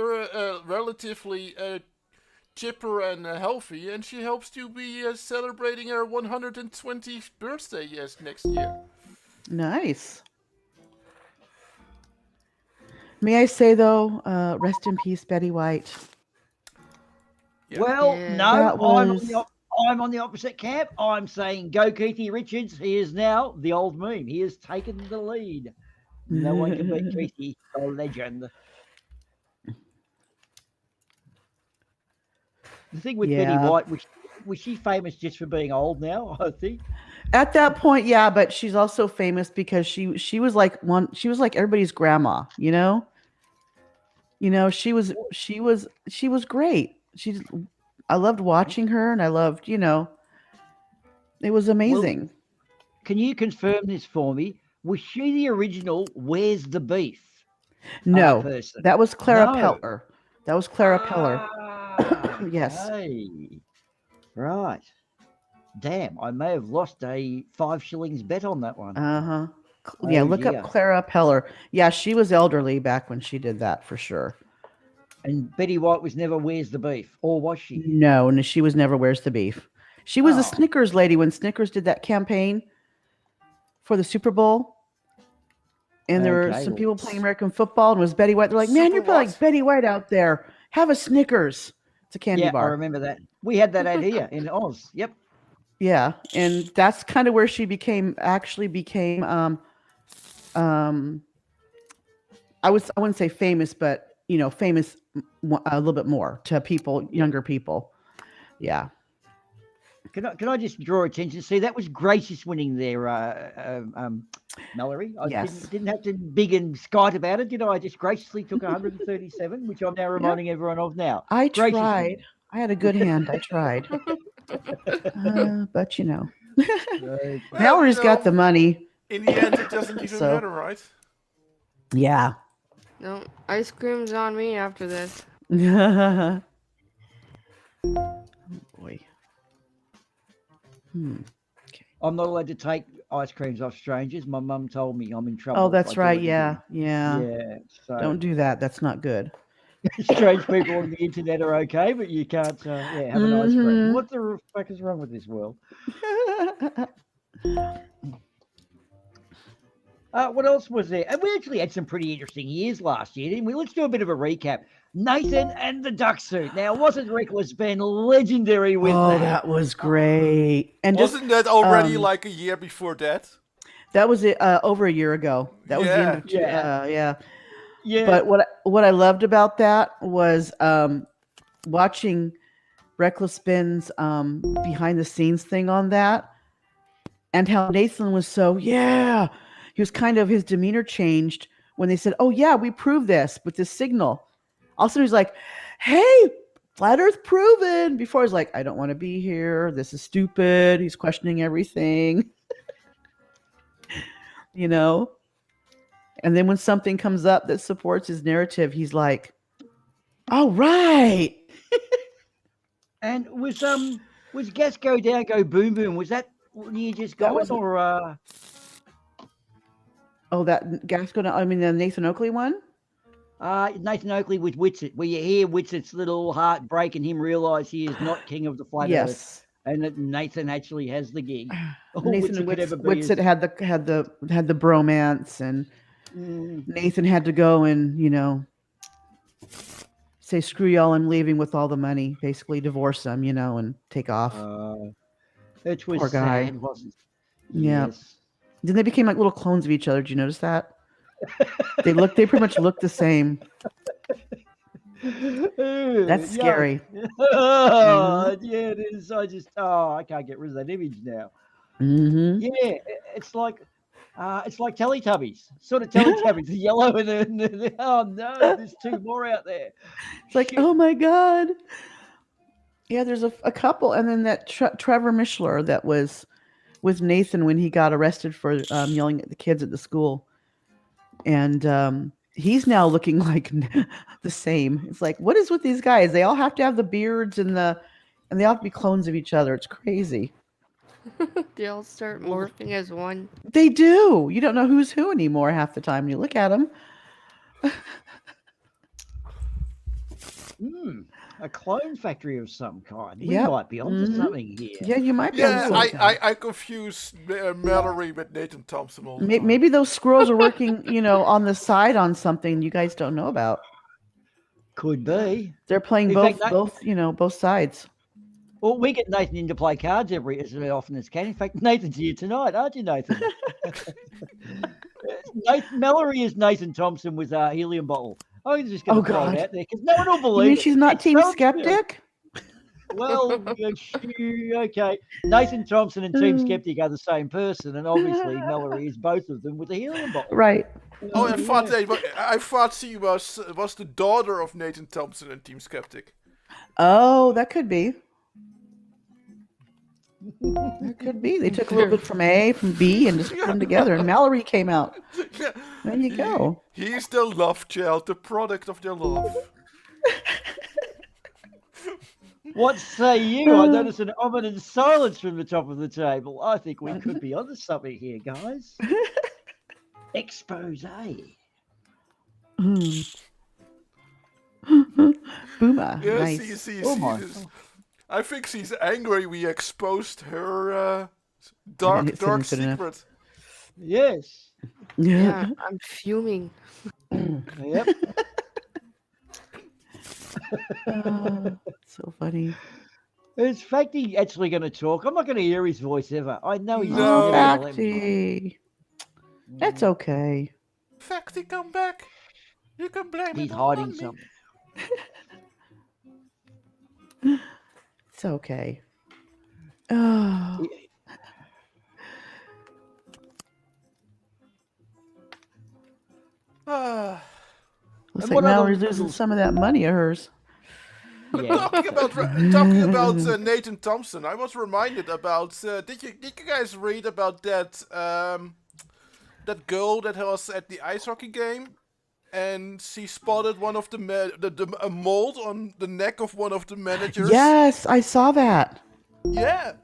chipper and healthy, and she hopes to be celebrating her 120th birthday next year. Nice. May I say though, rest in peace, Betty White. Yeah. Well, Yeah. no, That was- I'm on the opposite camp. I'm saying go Keithy Richards. He is now the old meme. He has taken the lead. No one can beat Keithy, a legend. The thing with Betty Yeah. White, was she famous just for being old now, I think? At that point, yeah, but she's also famous because she was like everybody's grandma, you know? You know, she was great. I loved watching her and I loved, you know, it was amazing. Can you confirm this for me? Was she the original Where's the Beef No, person? that was Clara No. Peller. That was Clara Peller. Yes. Okay. Right. Damn, I may have lost a 5 shillings bet on that one. Uh-huh. Yeah, Oh, look dear. up Clara Peller. Yeah, she was elderly back when she did that for sure. And Betty White was never Where's the Beef, or was she? No, she was never Where's the Beef. She was a Oh. Snickers lady when Snickers did that campaign for the Super Bowl. And there were Okay, some well- people playing American football, and it was Betty White. They're like, man, Super you're like what? Betty White out there. Have a Snickers. It's a candy Yeah, I bar. remember that. We had that ad here in Oz. Yep. Yeah, and that's kind of where she became I wouldn't say famous, but you know, famous a little bit more to people, younger people. Yeah. Can I just draw attention? See, that was gracious winning there, Mallory. I Yes. didn't have to big and skite about it, did I? I just graciously took 137, which I'm now reminding everyone of now. I Gracious tried. winning. I had a good hand. I tried. But you know, Right. Well, Mallory's you got know, the money. In the end, it doesn't even So- matter, right? Yeah. No, ice cream's on me after this. Oh boy. I'm not allowed to take ice creams off strangers. My mum told me I'm in trouble. Oh, if that's I do right. it Yeah. again. Yeah. Yeah. So Don't do that. That's not good. strange people on the internet are okay, but you can't have an ice cream. Mhm. What the fuck is wrong with this world? What else was there? And we actually had some pretty interesting years last year, didn't we? Let's do a bit of a recap. Nathan and the duck suit. Now, wasn't Reckless Ben legendary with Oh, that? that was great. And just Wasn't that already like a year before that? that was it over a year ago. That was the end of Yeah. Yeah. But what I loved about that was watching Reckless Ben's behind the scenes thing on that, and how Nathan was so he was kind of, his demeanor changed when they said, "Oh yeah, we proved this with this signal." All of a sudden he's like, "Hey, flat Earth proven." Before he's like, "I don't want to be here. This is stupid." He's questioning everything, you know. And then when something comes up that supports his narrative, he's like, "Oh right." And was Gas Go Down Go Boom Boom? Was that when you just That got was- or Oh, that Gascon. I mean, the Nathan Oakley one. Nathan Oakley with Whitsett, where you hear Whitsett's little heart break and him realise he is not king of the flat earth, Yes, and that Nathan actually has the gig. All Nathan and Whitsett could ever be Whitsett is had the bromance, and mm, Nathan had to go and say screw y'all, I'm leaving with all the money, basically divorce them, and take off. it was Poor guy. sad, wasn't it? Yeah. Yes. Then they became like little clones of each other. Did you notice that? They pretty much look the same. That's scary. Oh, yeah, it is. I can't get rid of that image now. Mm-hmm. Yeah, it's like Teletubbies, sort of Teletubbies, the yellow and oh no, there's two more out there. It's like, Shit. oh my god. Yeah, there's a couple, and then that Trevor Mishler that was with Nathan when he got arrested for yelling at the kids at the school, and he's now looking like the same. It's like, what is with these guys? They all have to have the beards and they all have to be clones of each other. It's crazy. They all start morphing as one. They do. You don't know who's who anymore half the time. You look at them. A clone factory of some kind. We Yep. might be onto something here. Yeah, you might be. Yeah, onto something. I confuse Mallory with Nathan Thompson all the time. Maybe those squirrels are working, on the side on something you guys don't know about. Could be. They're playing In both, fact, both sides. Well, we get Nathan in to play cards as often as can. In fact, Nathan's here tonight, aren't you, Nathan? Mallory is Nathan Thompson with a helium bottle. I'm just going to throw it out there because no one will You believe mean it. she's not It's Team so Skeptic? Well, okay. Nathan Thompson and Team Skeptic are the same person, and obviously Mallory is both of them with a helium bottle. Right. Oh, I thought she was the daughter of Nathan Thompson and Team Skeptic. Oh, that could be. That could be. They took a little bit from A, from B, and just put them together, and Mallory came out. Yeah. There you go. He's the love child, the product of their love. What say you? I notice an ominous silence from the top of the table. I think we could be onto something here, guys. Expose. Boomah. Yeah, Nice. I think she's angry we exposed her dark Good enough. secret. Yes. Yeah, I'm fuming. Yep. So funny. Is Facty actually going to talk? I'm not going to hear his voice ever. I know he's No. not gonna let me Facty. That's okay. Facty, come back. You can blame talk. He's it all hiding on me. something. It's okay. Oh. Ah. Looks And like what other Mallory's losing riddles- some of that money of hers. Yeah. Talking about Nathan Thompson, I was reminded about. Did you guys read about that that girl that was at the ice hockey game, and she spotted one of a mold on the neck of one of the managers? Yes, I saw that. Yeah.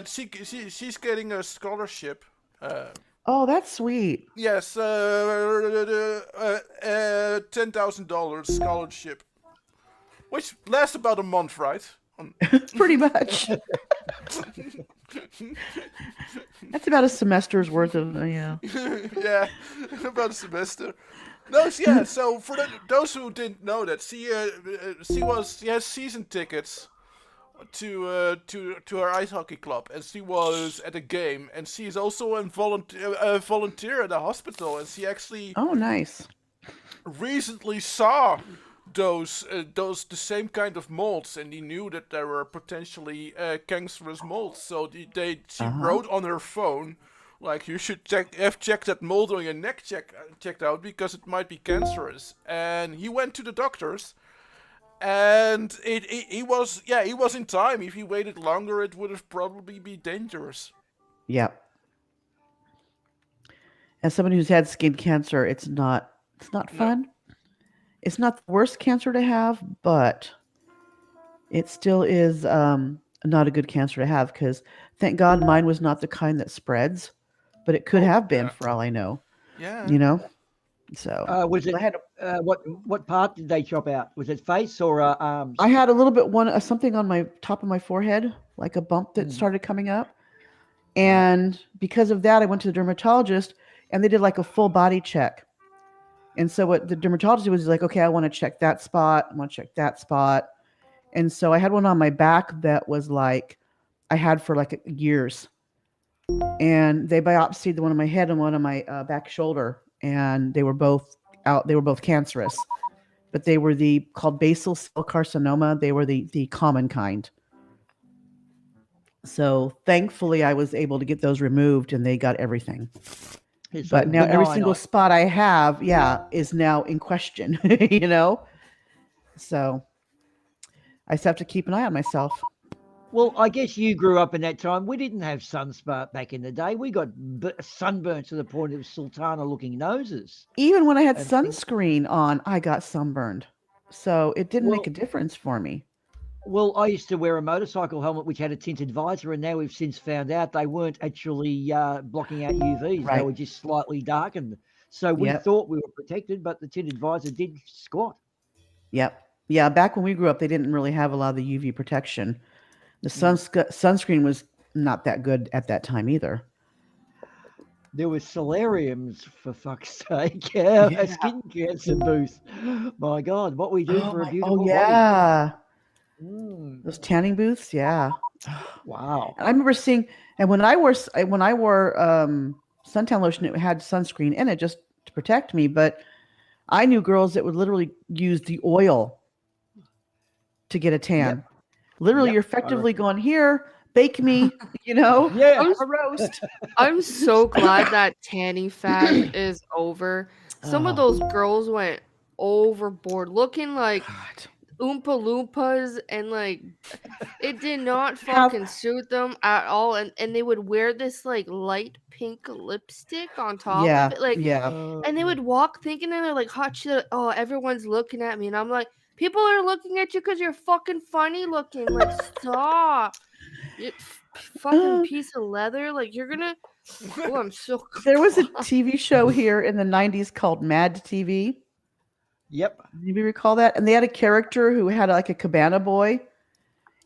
She's getting a scholarship. Oh, that's sweet. Yes, $10,000 scholarship, which lasts about a month, right? Pretty much. That's about a semester's worth of, Yeah, about a semester. No, yeah. So for those who didn't know that, she has season tickets to her ice hockey club, and she was at a game, and she is also a volunteer at a hospital, and she actually Oh, nice. recently saw those the same kind of molds, and he knew that there were potentially cancerous molds. So she wrote on her phone, like, you should check that mold on your neck checked out because it might be cancerous. And he went to the doctors, and he was in time. If he waited longer, it would have probably been dangerous. Yep. As someone who's had skin cancer, it's not fun. It's not the worst cancer to have, but it still is not a good cancer to have, because thank God mine was not the kind that spreads. but it could Oh, have been yeah. for all I know. Yeah. You know, so Was it I had what part did they chop out? Was it face or arms? I had a little bit something on my top of my forehead, like a bump that Mm. started coming up. Right. And because of that, I went to the dermatologist and they did like a full body check. And so what the dermatologist was like, okay, I want to check that spot. I want to check that spot. And so I had one on my back that was like, I had for like years. And they biopsied the one on my head and one on my back shoulder. And they were both out. They were both cancerous, but they were called basal cell carcinoma. They were the common kind. So thankfully I was able to get those removed and they got everything. So But now every benign, single spot I have, is now in question, you know? So I just have to keep an eye on myself. Well, I guess you grew up in that time. We didn't have sunspots back in the day. We got sunburnt to the point of sultana-looking noses. Even when I had And- sunscreen on, I got sunburned. So it didn't make Well- a difference for me. Well, I used to wear a motorcycle helmet which had a tinted visor, and now we've since found out they weren't actually blocking out UVs. They Right. were just slightly darkened. So we Yep. thought we were protected, but the tinted visor did squat. Yep. Yeah, back when we grew up, they didn't really have a lot of the UV protection. The Mm. sunscreen was not that good at that time either. There were solariums, for fuck's sake. Yeah, a skin cancer booth. My God, what we do for a beautiful body. yeah. Mm. Those tanning booths, yeah. Wow. And I remember seeing, and when I wore suntan lotion, it had sunscreen in it just to protect me. But I knew girls that would literally use the oil to get a tan. Literally, Yep. you're effectively going, here, bake me, you know, Yeah. have a roast. I'm so glad that tanning fad is over. Some of Oh. those girls went overboard, looking like God. Oompa Loompas, and like it did not How- fucking suit them at all. And they would wear this like light pink lipstick on top Yeah, of it, like, yeah. and they would walk thinking they're like hot shit. Oh, everyone's looking at me, and I'm like, people are looking at you because you're fucking funny looking. Like, stop. You fucking piece of leather. Like, you're gonna. Oh, I'm so. There was a TV show here in the 90s called Mad TV. Yep. Maybe recall that? And they had a character who had like a cabana boy,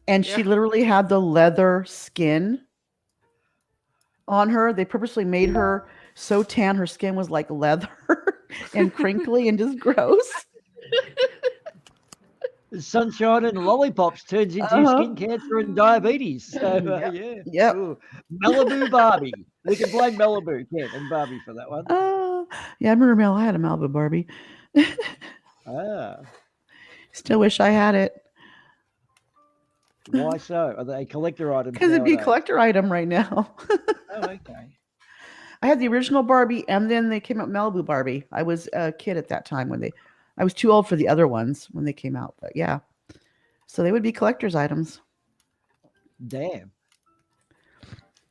and she Yeah. literally had the leather skin on her. They purposely made her so tan her skin was like leather and crinkly and just gross. Sunshine and lollipops turns into skin cancer and diabetes. So, yeah. Yep. Ooh. Malibu Barbie. We can blame Malibu, Ken, and Barbie for that one. Yeah, I remember I had a Malibu Barbie. Ah. Still wish I had it. Why so? Are they collector items? Because it'd be a nowadays? collector item right now. Oh, okay. I had the original Barbie, and then they came out Malibu Barbie. I was a kid at that time I was too old for the other ones when they came out, but yeah. So they would be collector's items. Damn.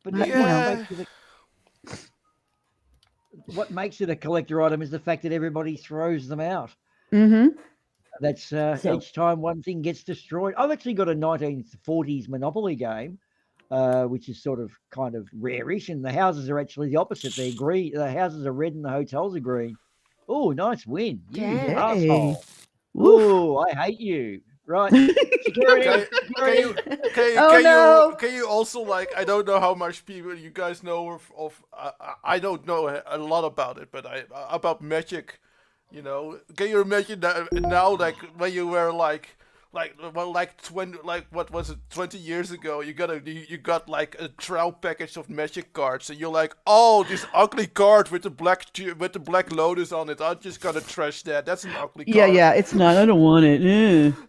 But Yeah. what makes it a collector item is the fact that everybody throws them out. Mm-hmm. That's each time one thing gets destroyed. I've actually got a 1940s Monopoly game, which is sort of kind of rarish, and the houses are actually the opposite. They're green. The houses are red and the hotels are green. Oh, nice win. You Damn. asshole. Woof. Oh, I hate you. Right. Security. Can you also, like, I don't know how much people you guys know of I don't know a lot about it, but about magic, you know. Can you imagine that now, like, when you were like 20, like, what was it, 20 years ago, you got like a trial package of magic cards, and you're like, oh, this ugly card with the black lotus on it, I'm just gonna trash that. That's an ugly card. Yeah, it's not. I don't want it.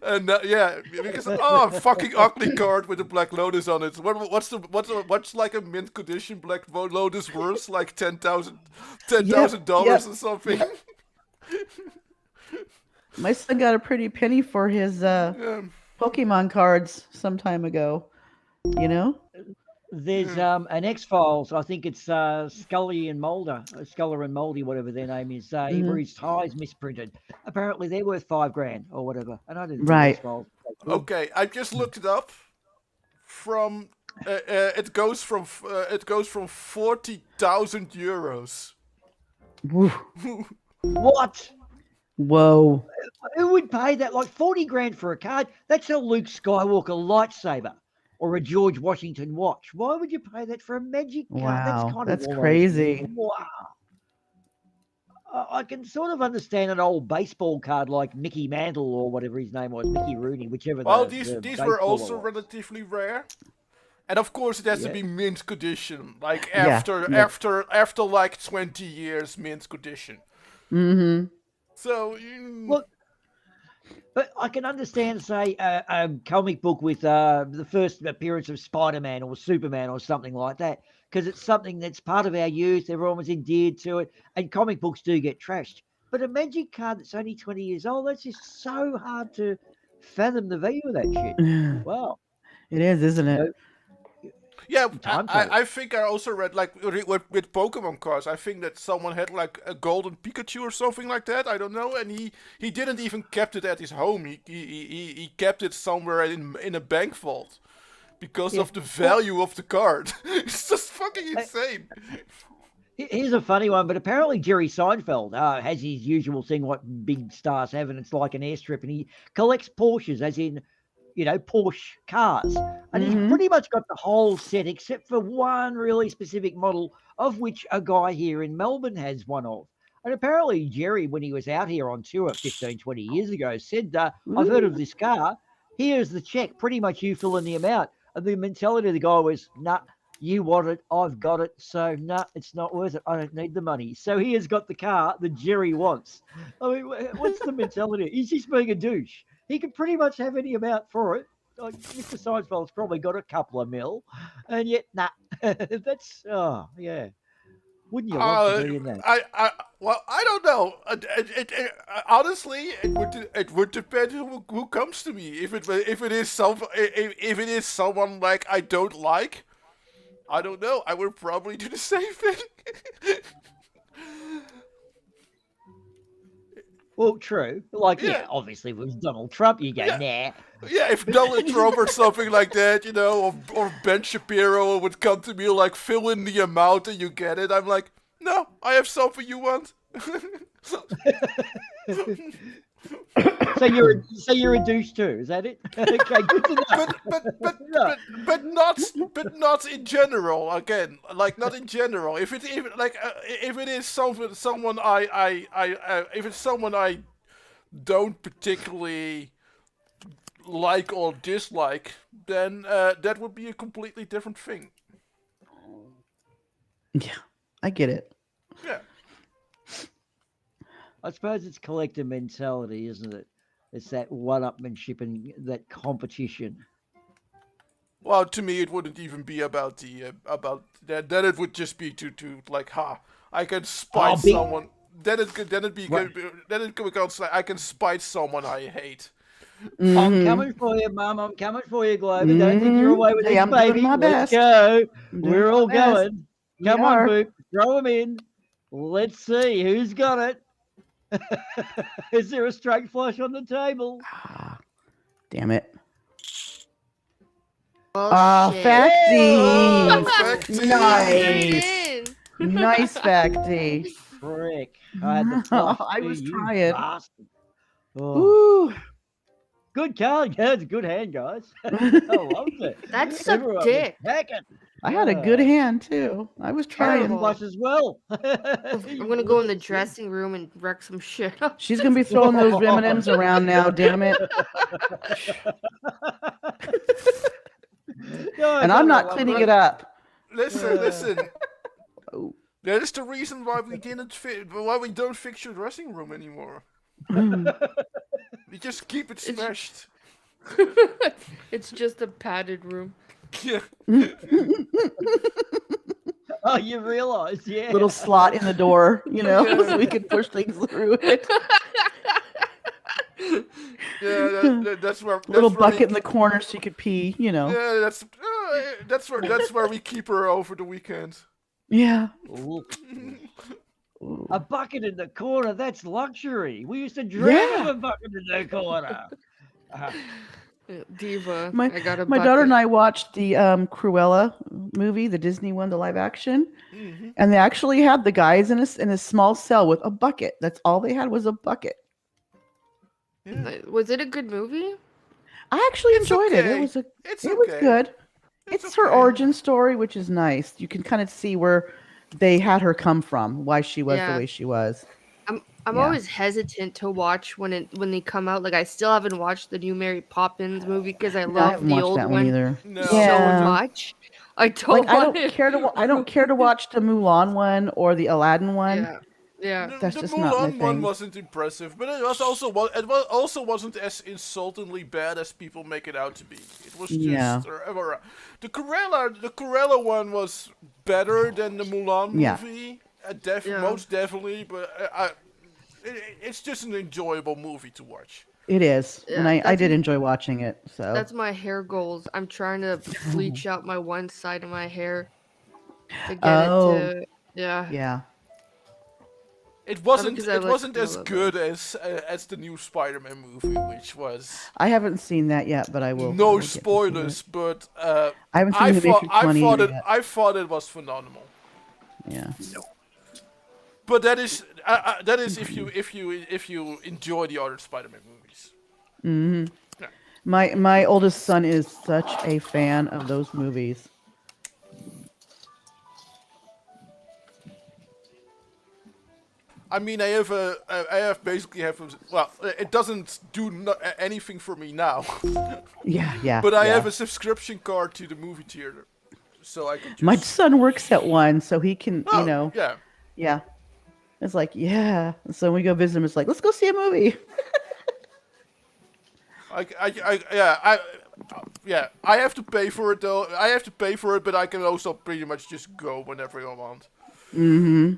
And because fucking ugly card with a black lotus on it. What's like a mint condition black lotus worth? Like $10,000 or something. My son got a pretty penny for his Pokemon cards some time ago. You know? There's an X-Files. I think it's Scully and Mulder, Sculler and Moldy, whatever their name is. Where his tie's misprinted. Apparently, they're worth $5,000 or whatever. And I didn't think Right. X-Files. Okay, I just looked it up. From it goes from 40,000 euros. Woo. What? Whoa. Who would pay that? Like 40 grand for a card? That's a Luke Skywalker lightsaber or a George Washington watch. Why would you pay that for a magic card? Wow. That's almost- crazy. Wow. I can sort of understand an old baseball card like Mickey Mantle or whatever his name was, Mickey Rooney, whichever. Well, the these were also baseballer was. relatively rare. And of course, it has to Yeah. be mint condition. Like Yeah, after yeah. after like 20 years, mint condition. Mm-hmm. So Look, but I can understand, say, a comic book with the first appearance of Spider-Man or Superman or something like that, because it's something that's part of our youth. Everyone was endeared to it, and comic books do get trashed. But a magic card that's only 20 years old, that's just so hard to fathom the value of that shit. Wow. It is, isn't it? So, yeah, Time travel. I think I also read like with Pokemon cards. I think that someone had like a golden Pikachu or something like that. I don't know, and he didn't even kept it at his home. He kept it somewhere in a bank vault because Yeah. of the value of the card. It's just fucking insane. Here's a funny one, but apparently Jerry Seinfeld has his usual thing what big stars have, and it's like an airstrip, and he collects Porsches, as in, Porsche cars. And he's Mhm. pretty much got the whole set except for one really specific model, of which a guy here in Melbourne has one of. And apparently Jerry, when he was out here on tour 15, 20 years ago, said, I've heard of this car. Here's the check. Pretty much you fill in the amount. And the mentality of the guy was, nah, you want it, I've got it, so nah, it's not worth it. I don't need the money. So he has got the car that Jerry wants. I mean, what's the mentality? He's just being a douche. He could pretty much have any amount for it. Like Mr. Seinfeld's probably got a couple of mil, and yet nah. That's yeah. Wouldn't you love to be in that? Well, I don't know. Honestly, it would depend who comes to me. If it is someone like I don't like, I don't know. I would probably do the same thing. Well, true. Like, Yeah. obviously, if it was Donald Trump, you go, Yeah. nah. Yeah, if Donald Trump or something like that, or Ben Shapiro would come to me like, fill in the amount and you get it, I'm like, no, I have something you want. So you're a douche too, is that it? Okay, good to know. but not in general. Again, like not in general. If it is someone if it's someone I don't particularly like or dislike, then that would be a completely different thing. Yeah, I get it. Yeah. I suppose it's collective mentality, isn't it? It's that one-upmanship and that competition. Well, to me, it wouldn't even be about about that. Then it would just be to like, I can spite someone. Then it'd be Right. then it becomes like I can spite someone I hate. I'm coming for you, Mum. I'm coming for you, Glover. Don't think you're away with Hey, this, I'm doing baby. my Let's best. go. I'm doing We're my all best. going. We Come on, are. Boop. Throw them in. Let's see who's got it. Is there a straight flush on the table? Ah, damn it. Oh, Ah, shit. Facty. Facty. Nice. Did. Nice, Facty. Frick. I had the flush. I too, was you trying. bastard. Oh, Ooh. good card. Yeah, it's a good hand, guys. I loved it. That's some Everyone was dick. packing. I had a good hand too. I was I had a trying. Terrible. flush as well. I'm gonna go in the dressing room and wreck some shit up. She's gonna be throwing those M&Ms around now. Damn it! And I'm not cleaning it up. Listen. Oh. That is the reason why we don't fix your dressing room anymore. We just keep it smashed. It's just a padded room. Yeah. Oh, you realize, yeah. Little slot in the door, so we can push things through it. Yeah, that's where. Little that's where bucket in the corner so you could pee. Yeah, that's where we keep her over the weekend. Yeah. Ooh, Ooh. a bucket in the corner, that's luxury. We used to dream Yeah. of a bucket in the corner. Diva. My I got a my daughter and bucket. I watched the Cruella movie, the Disney one, the live action, Hmm. and they actually had the guys in a small cell with a bucket. That's all they had was a bucket. Yeah. Was it a good movie? I actually It's enjoyed it. okay. It's It was okay. good. It's It's her okay. origin story, which is nice. You can kind of see where they had her come from, why she was the Yeah. way she was. I'm Yeah. always hesitant to watch when they come out. Like I still haven't watched the new Mary Poppins movie because I I love haven't the watched old that one one either. No. so Yeah. much. I don't Like I want don't to. care to I don't care to watch the Mulan one or the Aladdin one. Yeah. Yeah. The, That's the just not my Mulan one thing. wasn't impressive, but it also wasn't as insultingly bad as people make it out to be. It was Yeah. just the Cruella one was better than the Mulan Yeah. movie, Yeah. most definitely. But it's just an enjoyable movie to watch. It is. Yeah, And I that's did enjoy watching it. So That's my hair goals. I'm trying to bleach out my one side of my hair to get it Oh, to yeah. yeah. It wasn't because I it like wasn't as Cruella, good as the new Spider-Man movie, which was I haven't seen that yet, but I will. I no will get to see it. spoilers, but I haven't seen the Matrix one either yet. I thought it was phenomenal. Yeah. But that is if you enjoy the other Spider-Man movies. Hmm. Yeah. My oldest son is such a fan of those movies. I mean, I basically have well, it doesn't do anything for me now, Yeah. but I yeah. have a subscription card to the movie theater, so I can just. My son works at one, so he can, Oh, yeah. yeah. It's like, yeah. So when we go visit him, it's like, let's go see a movie. Yeah, I have to pay for it though. I have to pay for it, but I can also pretty much just go whenever I want. Mm-hmm.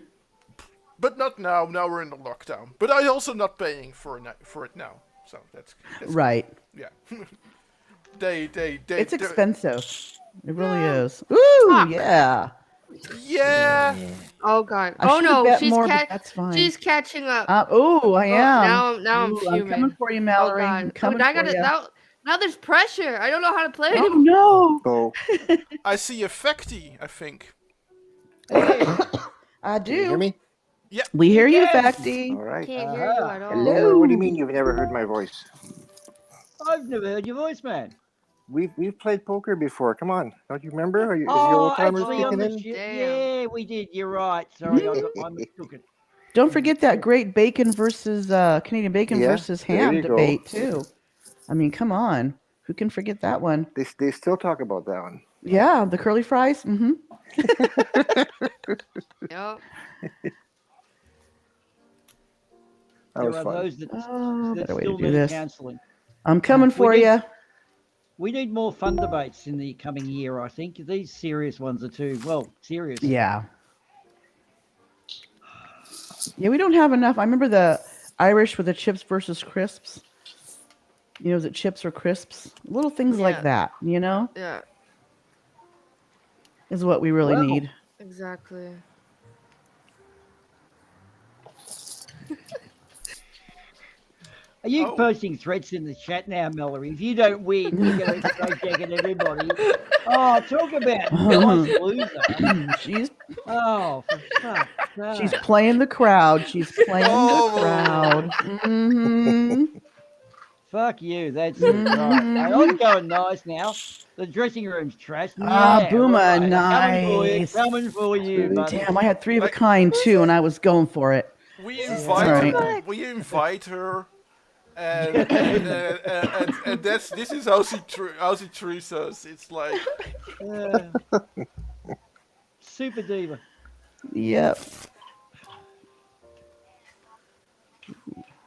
But not now. Now we're in the lockdown. But I'm also not paying for it now. So that's Right. yeah. they It's they- expensive. It really is. Ooh, Fuck. yeah. Yeah. Oh god. I Oh should've no, bet she's more, but that's fine. she's catching up. Oh, I am. Now I'm Ooh, fuming. coming for you, Oh Mallory. god. I'm coming I for gotta you. now there's pressure. I don't know how to play Oh anymore. no. So, I see a facty, I think. I can you hear do. me? We hear you, Yes. Facty. All right. Can't hear you at all. Hello. What do you mean you've never heard my voice? I've never heard your voice, man. We've played poker before. Come on, don't you remember? Is your old timers actually, on kicking the in? ship. Damn. Yeah, we did. You're right. Sorry, I mistook it. Don't forget that great bacon versus Canadian bacon Yeah, versus there ham you go. debate too. I mean, come on. Who can forget that one? They still talk about that one. Yeah, the curly fries. Mm-hmm. Yep. That There was are fun. those Oh, that better way to still do need this. counselling. I'm coming for we you. We need more fun debates in the coming year, I think. These serious ones are too, well, serious. Yeah. Yeah, we don't have enough. I remember the Irish with the chips versus crisps. You know, is it chips or crisps? Little things Yeah. like that, Yeah. is what we really Well, need. Exactly. Are you Oh. posting threats in the chat now, Mallory? If you don't win, you're going to straight jacket everybody. Oh, talk about nice loser. She's Oh, for fuck's she's sake. playing the crowd. She's playing Oh. the crowd. Hmm. Fuck you. That's it. Right. I'm going nice now. The dressing room's trash. Ah, Yeah, Boomah, right. nice. Coming for you, buddy. Damn, I had three of a Like- kind too, and I was going for it. We Sorry. invite her, and this is how she treats us. It's like Yeah. Super diva. Yep.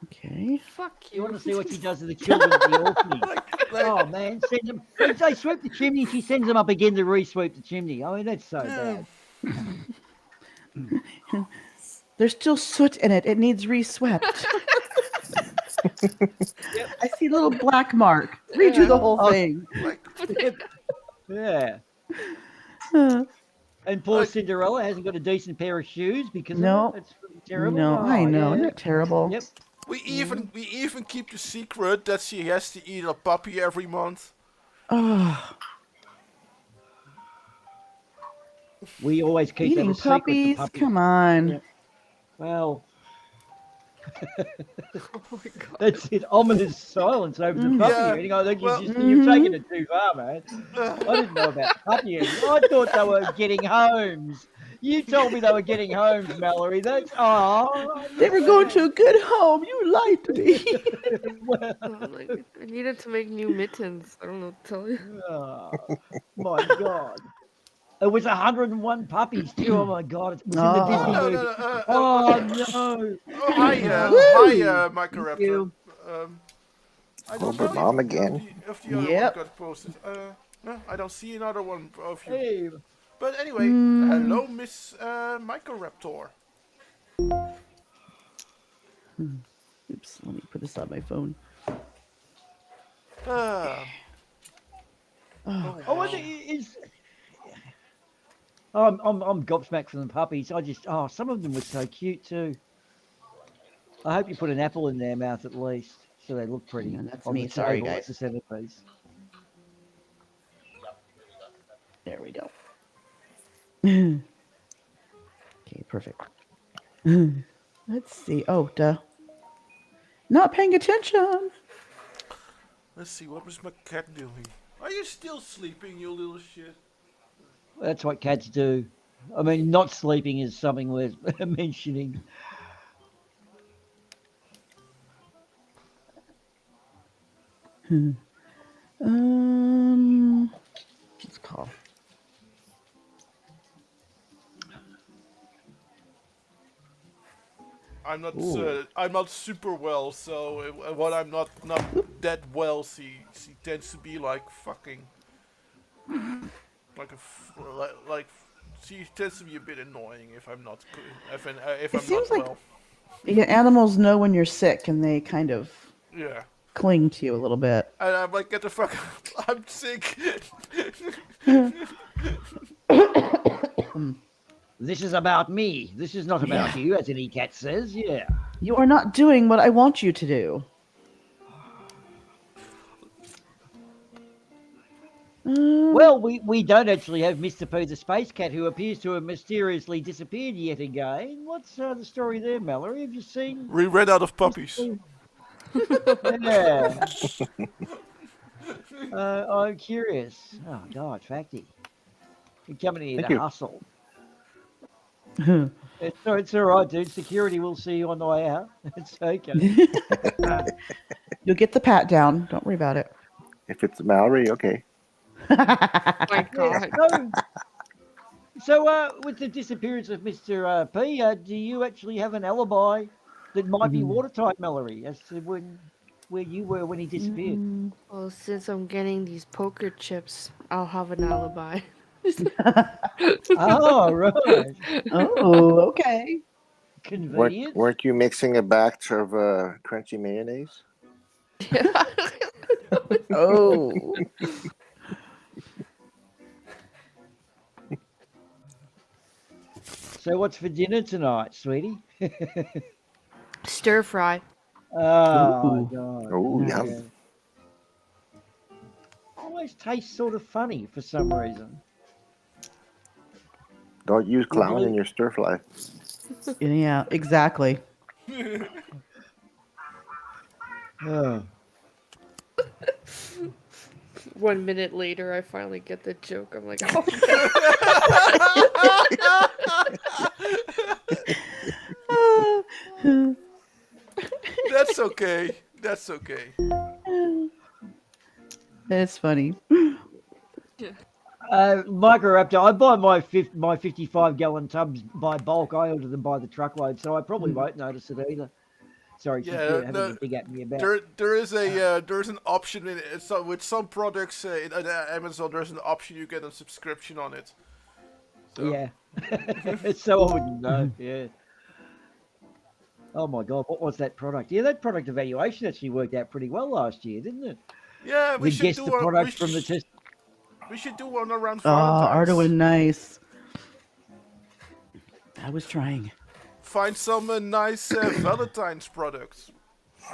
Okay. Fuck You you. want to see what she does to the children at the orphanage? Oh man, send them. If they sweep the chimney, she sends them up again to re-sweep the chimney. I mean, that's so bad. There's still soot in it. It needs reswept. I see a little black mark. Redo the whole thing. Yeah. Uh, And poor Like- Cinderella hasn't got a decent pair of shoes because No. of it. It's terrible. no, I Oh, know. yeah. Isn't that terrible? Yep. We even keep the secret that she has to eat a puppy every month. Oh, We always keep that eating a secret. The puppies? puppy. Come on. Yeah. Well, Oh my god. that's it. Ominous silence over the puppy Yeah, eating. I think well- you've taken it too far, man. I didn't know about puppy eating. I thought they were getting homes. You told me they were getting homes, Mallory. That's They were going to a good home. You lied to me. well, Like, I needed to make new mittens. I don't know what to tell you. oh, my God. It was 101 puppies too. Oh my God! It was in the Oh. Disney No, movie. no, no, Oh no! Oh, hi, Woo! Microraptor. you. I don't Cobra know Mom if again. the other Yep. one got posted. No, I don't see another one of you. Hey, But anyway, hello, Miss Microraptor. Oops, let me put this on my phone. Uh, Oh, I wonder is. I'm gobsmacked from the puppies. Some of them were so cute too. I hope you put an apple in their mouth at least, so they look pretty. Yeah, that's on me. the Sorry, table guys. as a centerpiece. there we go. Okay, perfect. Let's see. Oh, duh. Not paying attention. let's see, what was my cat doing? Are you still sleeping, you little shit? That's what cats do. I mean, not sleeping is something worth mentioning. Let's call. Ooh. I'm not super well, so when I'm not that well, she tends to be like fucking, like she tends to be a bit annoying if I'm not if It I'm seems not like well. yeah, animals know when you're sick and they kind of Yeah, cling to you a little bit. and I'm like, get the fuck out! I'm sick. This is about me. This is not about you, as any cat says. Yeah. You are not doing what I want you to do. Well, we don't actually have Mr. P the space cat, who appears to have mysteriously disappeared yet again. What's the story there, Mallory? Have you seen? We ran out of puppies. Yeah. I'm curious. Oh God, Facty, you're coming here Thank to you. hustle. It's all right, dude. Security will see you on the way out. It's okay. You'll get the pat down. Don't worry about it. If it's Mallory, okay. Oh my god. So, with the disappearance of Mr. P, do you actually have an alibi that might be watertight, Mallory, as to where you were when he disappeared? Well, since I'm getting these poker chips, I'll have an alibi. Oh, right. Oh, okay. Convenient. Weren't you mixing a batch of crunchy mayonnaise? Oh. So, what's for dinner tonight, sweetie? Stir fry. Oh, Ooh. God. Oh, Nice. yum. Always tastes sort of funny for some reason. Don't use clown really- in your stir fry. Yeah, exactly. Oh. 1 minute later, I finally get the joke. I'm like, oh, That's okay. That's okay. It's funny. Microraptor, I buy my 55-gallon tubs by bulk. I order them by the truckload, so I probably won't notice it either. Sorry, she's Yeah, having no, a dig at me about. there's an option in it. So with some products in Amazon, there's an option you get a subscription on it. So, Yeah. So I wouldn't know. Yeah. Oh my God, what was that product? Yeah, that product evaluation actually worked out pretty well last year, didn't it? yeah, we We should guessed do the one. product from the test. We should do one around Oh, Valentine's. Ardawen, nice. I was trying. Find some nice Valentine's products.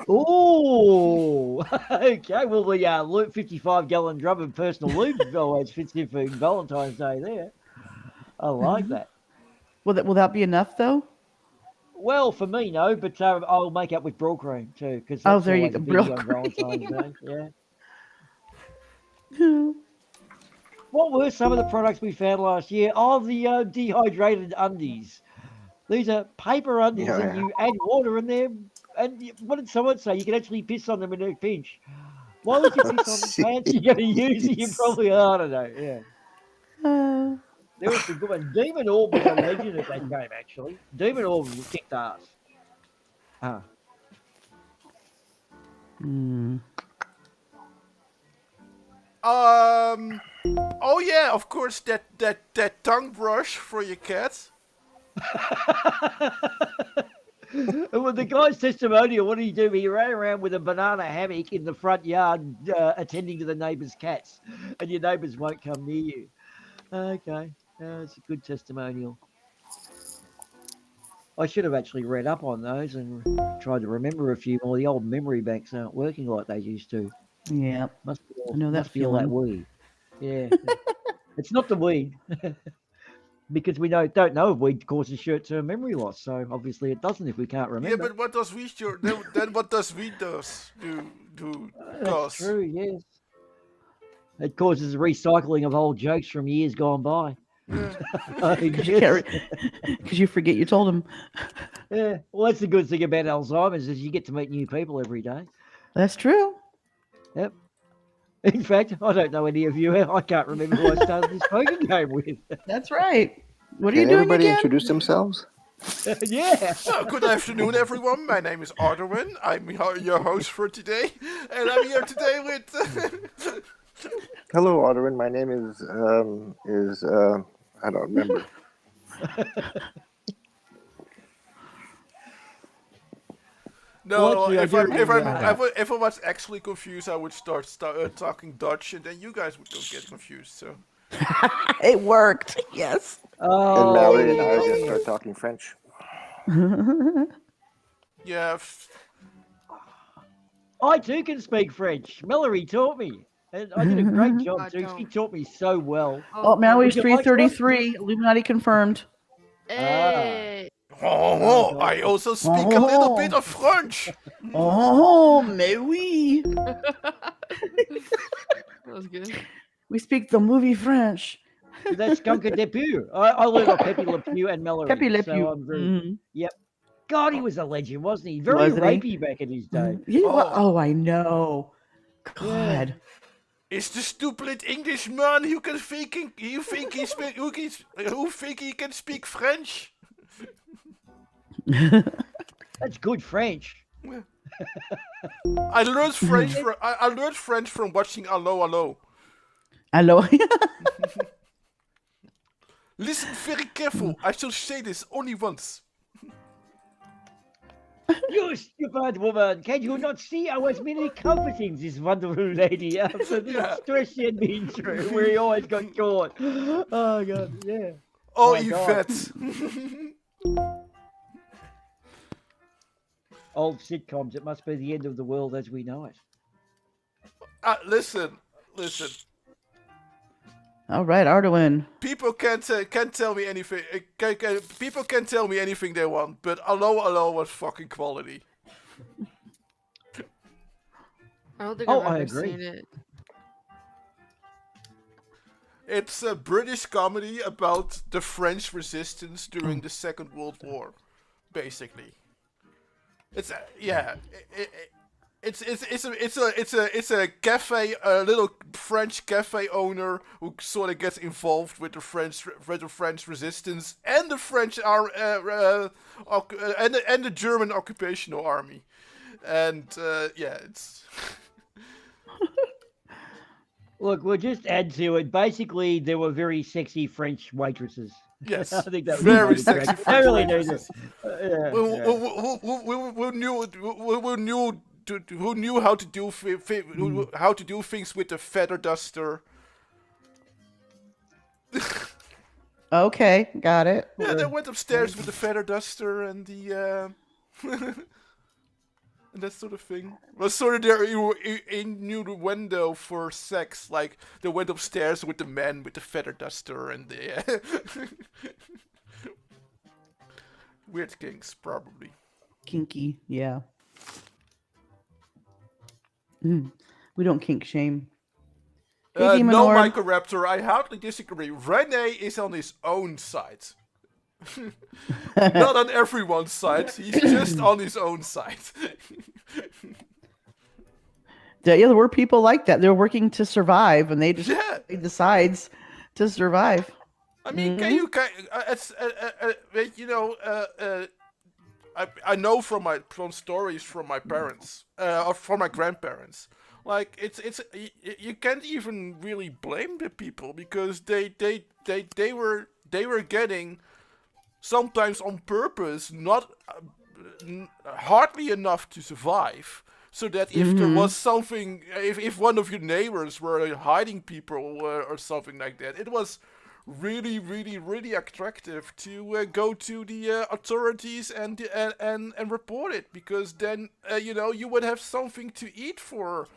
Oh, okay. Well, the 55-gallon drum of personal lube always fits in for Valentine's Day there. I like that. Will that be enough though? Well, for me, no, but I'll make up with Brill cream too, because Oh, that's there you always go, a Brill biggie on cream. Valentine's Day. Yeah. What were some of the products we found last year? Oh, the dehydrated undies. These are paper undies, Yeah, and yeah. you add water in them. And what did someone say? You can actually piss on them in a pinch. Why would you piss on the pants you're going to use? You probably, I don't know. Yeah. Uh, There was some good ones. Demon Orb was a legend at that game, actually. Demon Orb kicked ass. hmm. Oh yeah, of course that tongue brush for your cat. And with the guy's testimonial, what did he do? He ran around with a banana hammock in the front yard, attending to the neighbours' cats, and your neighbours won't come near you. Okay, it's a good testimonial. I should have actually read up on those and tried to remember a few more. The old memory banks aren't working like they used to. Yeah, Must be I know that must be all that feeling. weed. Yeah, it's not the weed. Because we don't know if weed causes short-term memory loss. So obviously it doesn't if we can't Yeah, remember. but what does weed then what does weed do That's cause? true, yes. It causes recycling of old jokes from years gone by. Yeah. Because you forget you told him. Yeah. Well, that's the good thing about Alzheimer's is you get to meet new people every day. That's true. Yep. In fact, I don't know any of you. I can't remember who I started this poker game with. That's right. What are Can you doing everybody again? introduce themselves? Yeah. Well, good afternoon, everyone. My name is Ardawen. I'm your host for today, and I'm here today with. Hello, Ardawen. My name is I don't remember. No, Well, actually, if I was actually confused, I would start talking Dutch, and then you guys would don't get confused. So. It worked. Yes. And Mallory and I are Oh, gonna start talking French. Yeah. I too can speak French. Mallory taught me. And I did a great job I too. She don't. taught me so well. Oh, Maui's Would you like some? 333. Illuminati confirmed. Hey. Oh, I also speak a little bit of French. Oh, mais oui. That was good. We speak the movie French. That's Gunka Depew. I learned off Pepe Le Pew and Mallory. Pepe Le So Pew. I'm very, Mhm. Yep. God, he was a legend, wasn't he? Very Wasn't he? rapey back in his day. Oh, I know. God. Is the stupid Englishman who can speaking you think he speak who think he can speak French? That's good French. I learned French from I learned French from watching Allo Allo. Hello. Listen very careful. I shall say this only once. You stupid woman, can you not see I was merely comforting this wonderful lady after the stress she had been through, where he always got caught? Oh, God, yeah. Oh, My God. Yvette. Old sitcoms, it must be the end of the world as we know it. Listen. All right, Ardawen. People can't tell me anything. People can tell me anything they want, but Allo Allo was fucking quality. I don't think Oh, I've I ever agree. seen it. It's a British comedy about the French resistance during the Second World War, basically. It's it's a cafe, a little French cafe owner who sort of gets involved with the French resistance and the French and the German occupational army, and it's. Look, we'll just add to it. Basically, there were very sexy French waitresses. Yes, I think that was very the sexy correct- I French really waitresses. Yeah, Who knew how to do how to do things with the feather duster. Okay, got it. Yeah, they went upstairs with the feather duster and the and that sort of thing. Was sort of there knew the window for sex, like they went upstairs with the men with the feather duster and the weird kinks, probably. Kinky, yeah. We don't kink shame. Hey, Demon No, Lord. Microraptor, I hardly disagree. Rene is on his own side. Not on everyone's side. He's just on his own side. Yeah, there were people like that. They're working to survive, and they just decides to survive. I mean, can you? I know from stories from my parents or from my grandparents. Like you can't even really blame the people because they were getting sometimes on purpose not hardly enough to survive. So that if there was something, if one of your neighbors were hiding people or something like that, it was really, really, really attractive to go to the authorities and report it, because then you would have something to eat for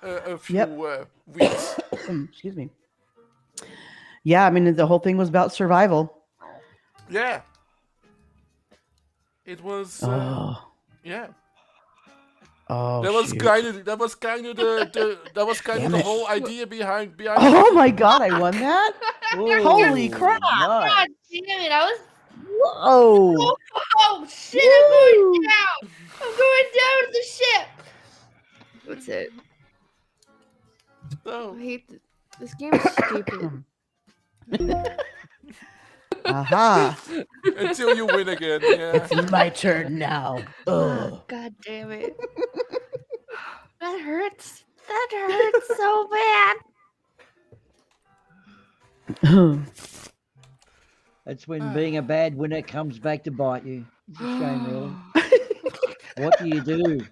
a few weeks. Excuse me. Yeah, I mean the whole thing was about survival. Yeah. It was. Yeah. Oh, that was shoot. kind of the whole idea behind. Oh my god, I won that! Ooh, Holy crap! nice. God damn it! I was. Whoa! Oh shit! I'm going down. I'm going down with the ship. That's it. Oh. I hate this game. Is stupid. Aha! Until you win again. Yeah. It's my turn now. Ugh. God damn it! That hurts. That hurts so bad. That's when being a bad winner comes back to bite you. It's a shame, really. What do you do?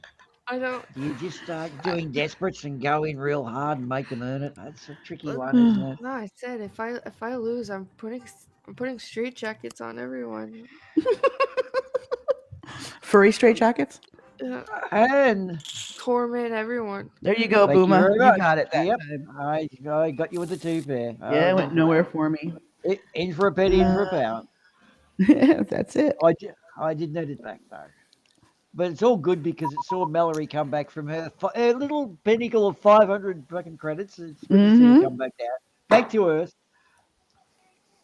I don't. Do you just start doing desperates and go in real hard and make them earn it? That's a tricky one, isn't it? No, I said if I lose, I'm putting straight jackets on everyone. Furry straight jackets? And Torment everyone. There you go, thank you Boomah. very You much. got it that Yep. time. I got you with the two pair. Yeah, it went nowhere for me. In for a penny, in for a pound. That's it. I did notice back though. But it's all good because it saw Mallory come back from her little pinnacle of 500 fucking credits. It's good to see her come back down. Back to earth.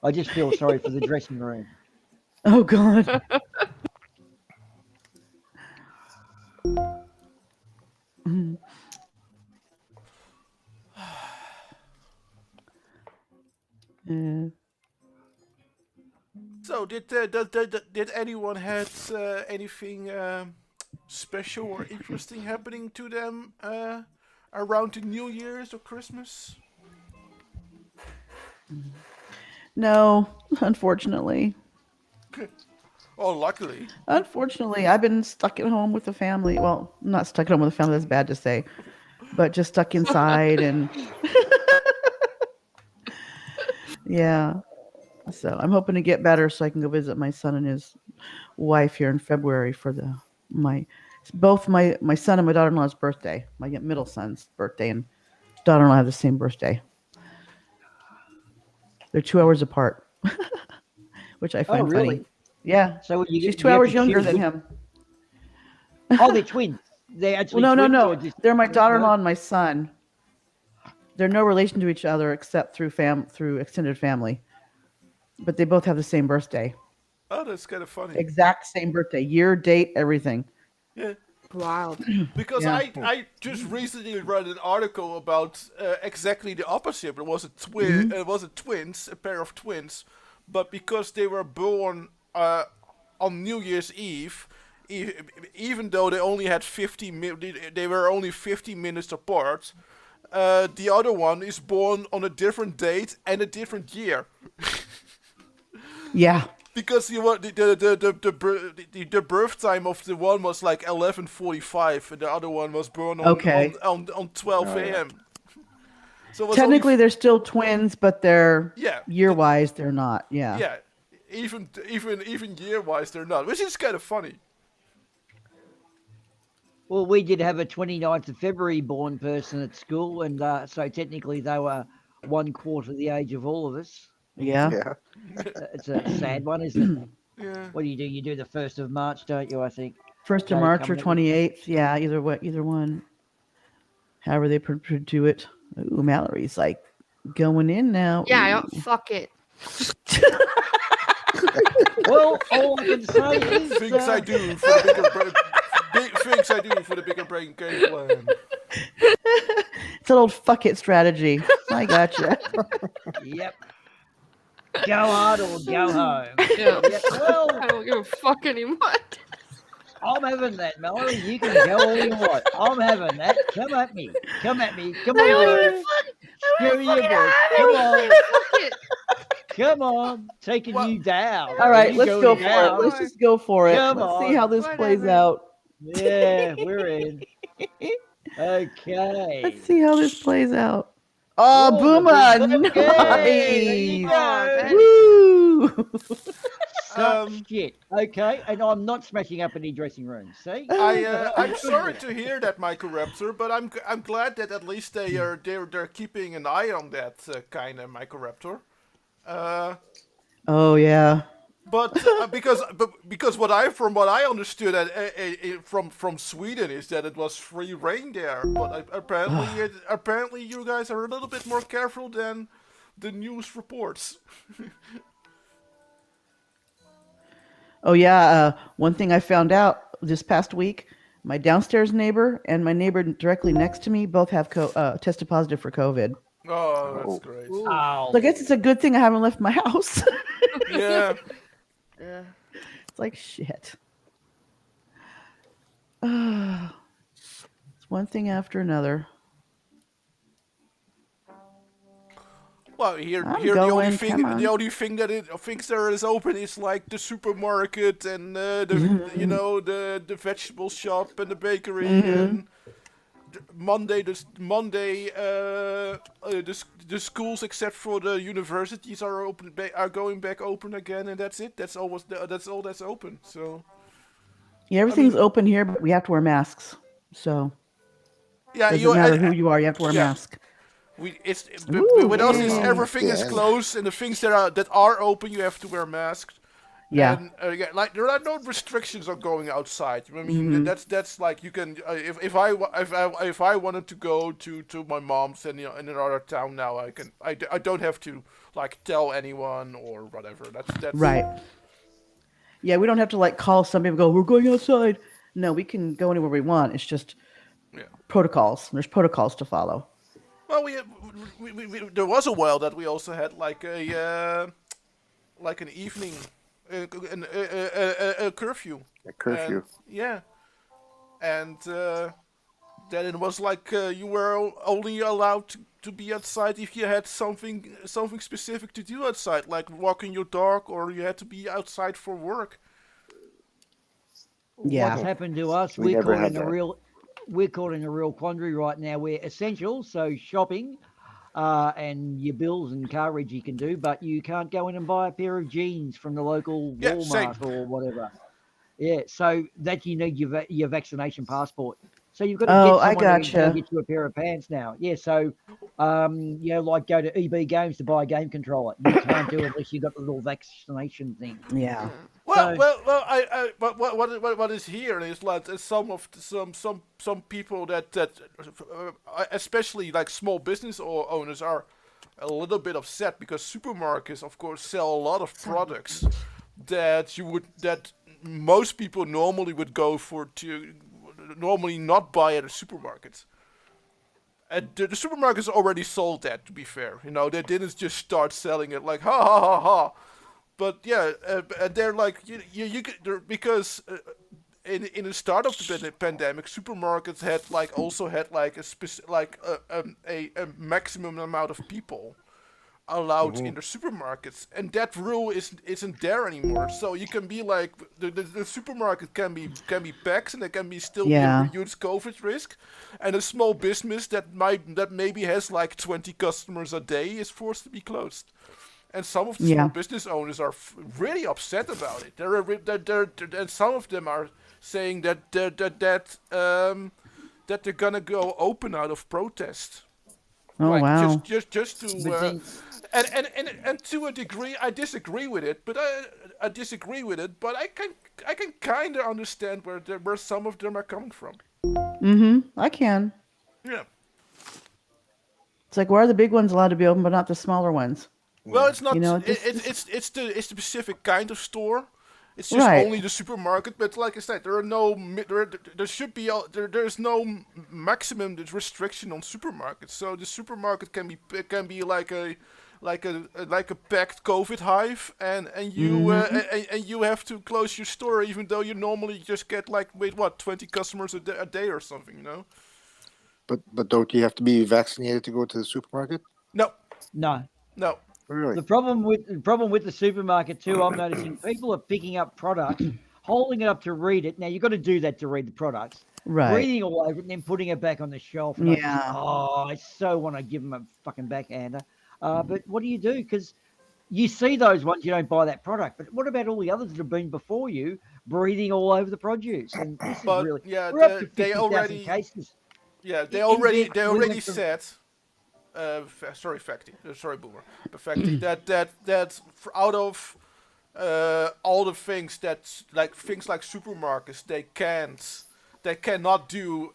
I just feel sorry for the dressing room. Oh god. So did anyone had anything special or interesting happening to them around the New Year's or Christmas? No, unfortunately. Oh, luckily. Unfortunately, I've been stuck at home with the family. Well, not stuck at home with the family, that's bad to say. But just stuck inside and yeah. So I'm hoping to get better so I can go visit my son and his wife here in February for both my son and my daughter-in-law's birthday. My middle son's birthday and daughter-in-law have the same birthday. They're 2 hours apart, which I find really? funny. Yeah. So She's 2 hours younger than him. Oh, they're twins. They're actually Well, twins. no. Or just... They're my daughter-in-law and my son. They're no relation to each other except through extended family. But they both have the same birthday. Oh, that's kind of funny. Exact same birthday, year, date, everything. Yeah. Wild. Because Yeah. I just recently read an article about exactly the opposite. It was a twin. It was a pair of twins, but because they were born on New Year's Eve, even though they only had they were only 50 minutes apart. The other one is born on a different date and a different year. Yeah. Because the birth time of the one was like 11:45 and the other one was born on 12 a.m. So it was technically they're still twins, but they're yeah, year-wise they're not. Yeah. yeah, even year-wise they're not, which is kind of funny. Well, we did have a 29th of February born person at school, and so technically they were 1/4 the age of all of us. Yeah. Yeah. It's a sad one, isn't it? Yeah. What do? You do the 1st of March, don't you? I think. 1st of Jay, March or coming at me. 28th. Yeah, either one. However they do it. Ooh, Mallory's like going in now. Yeah, I Ooh. don't fuck it. Well, all I can say is Things I do for the bigger things I do for the bigger brain game plan. It's an old fuck it strategy. I gotcha. Yep. Go hard or go home. Yeah. Yep. Well, I don't give a fuck anymore. I'm having that, Mallory. You can go all you want. I'm having that. Come at me. Come at me. Come I on. don't even boys. fuck. Screw you, boys. I Come don't on. fuck it. Come on. Taking Well- you down. All right, You let's go for down. it. Let's just go for it. Come Let's see on. how this plays Whatever. out. Yeah, we're in. Okay. Let's see how this plays out. Oh, Oh, the Boomah! big there you Nice! go. Woo! Suck shit. Okay, and I'm not smashing up any dressing rooms. See? I'm sorry to hear that, Michael Raptor, but I'm glad that at least they're keeping an eye on that kind of Michael Raptor. Oh yeah. But because from what I understood from Sweden is that it was free reign there. But apparently you guys are a little bit more careful than the news reports. Oh yeah. One thing I found out this past week: my downstairs neighbor and my neighbor directly next to me both have tested positive for COVID. Oh, that's Oh. great. Oh, So I guess it's a good thing I haven't left my house. Yeah. Yeah. It's like shit. It's one thing after another. Well, here I'm the only going, thing come on. that it thinks there is open is like the supermarket and the the vegetable shop and the bakery and the schools except for the universities are going back open again, and that's it. That's all that's open. So Yeah, everything's open here, but we have to wear masks. So yeah, doesn't matter who you are, you have to wear a yeah. mask. With us, yeah. everything is Yeah. closed, and the things that are open, you have to wear masks. Yeah. And like there are no restrictions on going outside. I mean, that's like you can if I wanted to go to my mom's in another town now, I don't have to like tell anyone or whatever. That's Right. Yeah, we don't have to like call somebody and go, we're going outside. No, we can go anywhere we want. It's just Yeah. protocols. There's protocols to follow. Well, we there was a while that we also had like an evening a curfew. A curfew. Yeah, and then it was like you were only allowed to be outside if you had something specific to do outside, like walking your dog, or you had to be outside for work. Yeah. What's happened to us? We never had that. We're caught in a real quandary right now. We're essential, so shopping, and your bills and carriage you can do, but you can't go in and buy a pair of jeans from the local Yeah, Walmart same. or whatever. Yeah, so that you need your vaccination passport. So you've got to Oh, get I someone to go gotcha. get you a pair of pants now. Yeah, so like go to EB Games to buy a game controller. You can't do it unless you got the little vaccination thing. Yeah. Well, So- but what is here is like some people that especially like small business owners are a little bit upset because supermarkets, of course, sell a lot of products that most people normally would go for to normally not buy at a supermarket. And the supermarkets already sold that. To be fair, they didn't just start selling it like ha ha ha ha. But yeah, and they're like you because in the start of the pandemic, supermarkets had also had a maximum amount of people allowed in the supermarkets, and that rule isn't there anymore. So you can be like the supermarket can be packed, and it can be still Yeah. be a huge COVID risk, and a small business that maybe has like 20 customers a day is forced to be closed. And some of the Yeah. small business owners are really upset about it. And some of them are saying that they're gonna go open out of protest. Oh Like wow. just to But then, and to a degree I disagree with it, but I disagree with it, but I can kind of understand where some of them are coming from. I can. Yeah. It's like, why are the big ones allowed to be open, but not the smaller ones? Well, it's not. You know, It's the specific kind of store. It's just Right. only the supermarket. But like I said, there are no there should be there's no maximum restriction on supermarkets. So the supermarket can be like a packed COVID hive, and you and you have to close your store even though you normally just get like 20 customers a day or something. You know. But don't you have to be vaccinated to go to the supermarket? No. no. No. Really? The problem with the supermarket too, I'm noticing people are picking up products, holding it up to read it. Now you've got to do that to read the products, Right. breathing all over it, and then putting it back on the shelf. And Yeah. I so want to give them a fucking backhander. But what do you do? Because you see those ones, you don't buy that product. But what about all the others that have been before you, breathing all over the produce? And this is But really yeah, we're up to they 50,000 already cases. yeah they in already Vietnam, they we already went from- said. Sorry, Facty. Sorry, Boomer. But Facty, that out of all the things things like supermarkets, they cannot do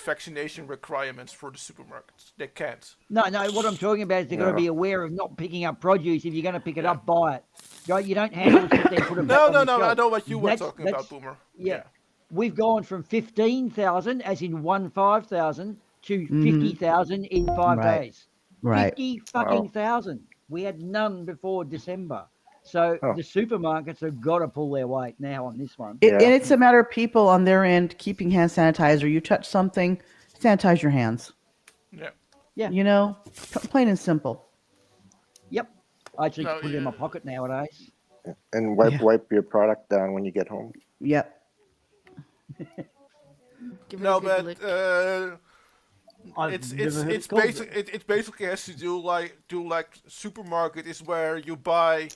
vaccination requirements for the supermarkets. They can't. No, what I'm talking about is they've got to be aware of not picking up produce. If you're going to pick it up, buy it. Right? You don't handle it and put it back No, on no, the no. shelf. I know what you were That's- talking about, that's- Boomer. Yeah. We've gone from 15,000, as in 5,000, to 50,000 in 5 Right. days. Right. 50 fucking thousand. We had none before December. So the supermarkets have got to pull their weight now on this one. And it's a matter of people on their end keeping hand sanitizer. You touch something, sanitize your hands. Yeah. Yeah. You know, plain and simple. Yep. I actually No, put it in my pocket nowadays. And wipe Yeah. wipe your product down when you get home. Yep. Give it No, a good but lick. I've never heard it called that. it basically has to do like supermarket is where you buy,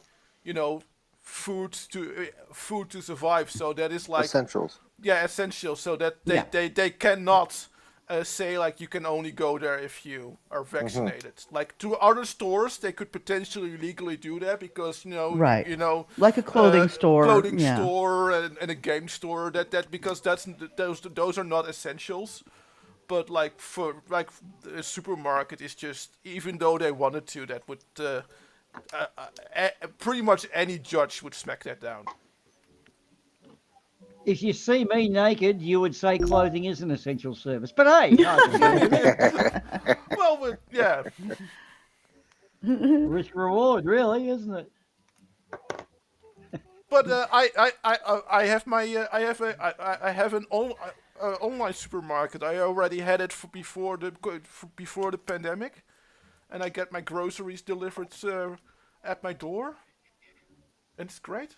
food to survive. So that is like Essentials. essential. So that Yeah. they cannot say like you can only go there if you are vaccinated. Like to other stores, they could potentially legally do that because Right. you Like a clothing store. clothing Yeah. store and a game store. That because those are not essentials. But like for like a supermarket is just, even though they wanted to, that would pretty much any judge would smack that down. If you see me naked, you would say clothing is an essential service. But hey, I can do it. Well, yeah. Risk reward, really, isn't it? But I have my I have an online supermarket. I already had it before the pandemic, and I get my groceries delivered at my door, and it's great.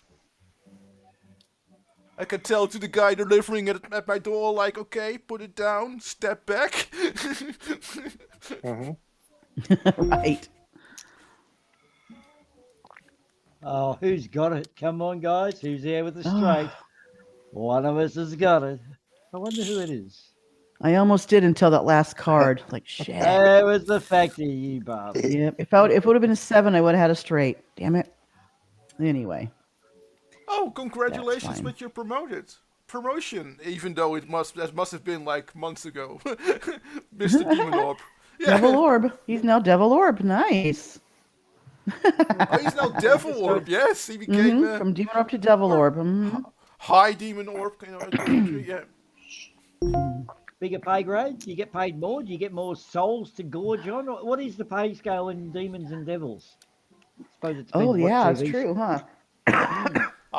I can tell to the guy delivering it at my door, like, okay, put it down, step back. Right. Oh, who's got it? Come on, guys. Who's there with the straight? One of us has got it. I wonder who it is. I almost did until that last card. Like shit. It was the factory, you bastard. Yep. If it would have been a 7, I would have had a straight. Damn it. Anyway. Oh, congratulations fine. with your promotion, even though that must have been like months ago. Mr. Demon Orb. Yeah. Devil Orb. He's now Devil Orb. Nice. Oh, he's now Devil Orb, yes. He became From Demon Orb to Devil Orb. High Demon Orb. Yeah. Bigger pay grade? You get paid more? Do you get more souls to gorge on? What is the pay scale in Demons and Devils? I suppose it depends Oh what yeah, it's TV true, huh?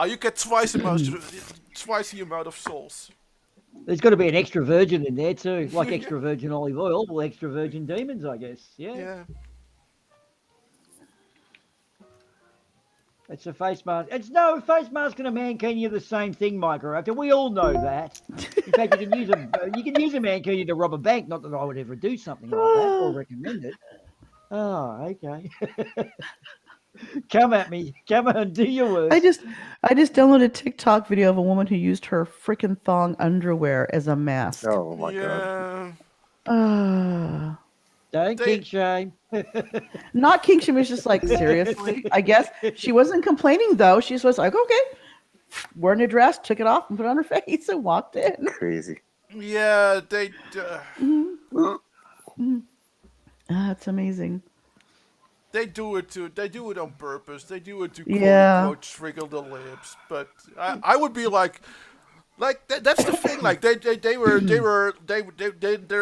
You get twice the amount of souls. There's got to be an extra virgin in there too, like extra virgin olive oil, well, extra virgin demons, I guess. Yeah. Yeah. It's a face mask. It's no face mask and a mankini are the same thing, Microraptor. We all know that. In fact, you can use a mankini to rob a bank. Not that I would ever do something like that or recommend it. Oh, okay. Come at me. Come on, do your worst. I just downloaded a TikTok video of a woman who used her freaking thong underwear as a mask. Oh my god. Yeah. Don't They- kink shame. Not kink. She was just like, seriously. I guess she wasn't complaining though. She was like, okay, wearing a dress, took it off and put it on her face and walked in. Crazy. Yeah, they. That's amazing. They do it too. They do it on purpose. They do it to Yeah. quote unquote trigger the lips. But I would be like that's the thing. Like they're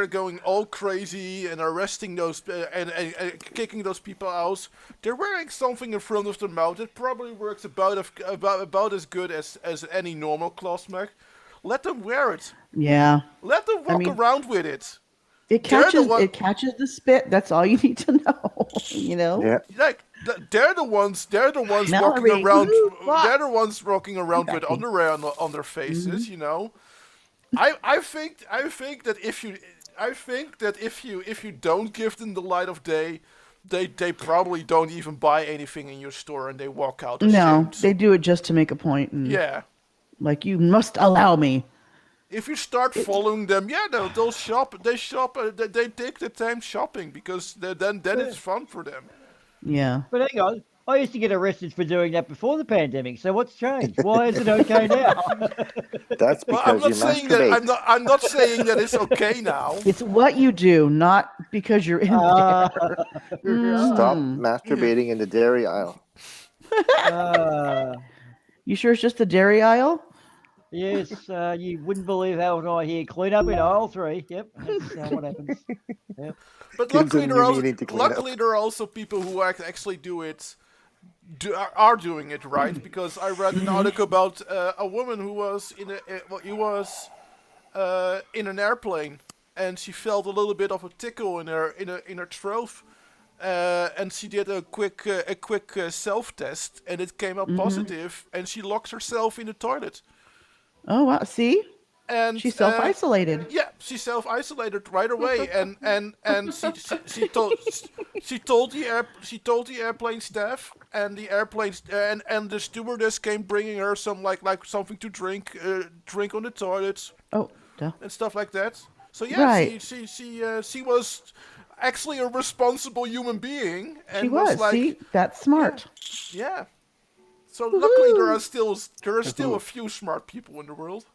going all crazy and arresting those and kicking those people out. They're wearing something in front of their mouth. It probably works about as good as any normal cloth mask. Let them wear it. Yeah. Let them walk around with it. It catches the spit. That's all you need to know. You know? Yeah. Like they're the ones Mallory, walking around. woo, They're the ones walking around with Exactly. underwear on their faces. You know, I think that if you don't give them the light of day, they probably don't even buy anything in your store and they walk out. No, ashamed. they do it just to make a point. And, Yeah. like, you must allow me. If you start following them, yeah, they'll shop. They shop. They take the time shopping because then it's fun for them. Yeah. But hang on. I used to get arrested for doing that before the pandemic. So what's changed? Why is it okay now? That's Well, I'm because not you saying that. masturbate. I'm not saying that it's okay now. It's what you do, not because you're in there. Stop Mm. masturbating in the dairy aisle. You sure it's just the dairy aisle? Yes, you wouldn't believe how I hear clean up in aisle 3. Yep, that's what happens. Yep. But Gives luckily, them new meaning to clean up. there are also people who actually are doing it right. Because I read an article about a woman who was in an airplane and she felt a little bit of a tickle in her throat. And she did a quick self test and it came up positive, and she locked herself in the toilet. Oh, wow. See? And She self-isolated. Yeah, she self-isolated right away, and she told the airplane staff, and the and the stewardess came bringing her some like something to drink on the toilet Oh, duh. and stuff like that. So yeah, Right. she was actually a responsible human being, and She was. like, See? That's smart. yeah. So luckily there are still a few smart people in the world.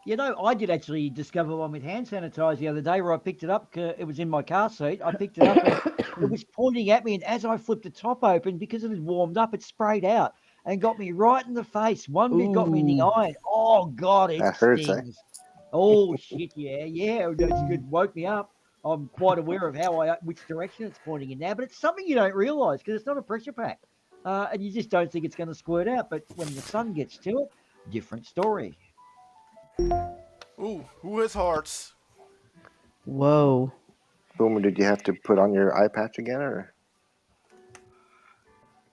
You know, I did actually discover one with hand sanitizer the other day where I picked it up. It was in my car seat. I picked it up and it was pointing at me. And as I flipped the top open, because it had warmed up, it sprayed out and got me right in the face. One bit got me in the Ooh. eye. Oh, God, it That hurts, eh? stings. Oh, shit, yeah. That's good. Woke me up. I'm quite aware of which direction it's pointing in now. But it's something you don't realise because it's not a pressure pack. And you just don't think it's going to squirt out. But when the sun gets to it, different story. Ooh, who has hearts? Whoa. Boomer, did you have to put on your eye patch again, or?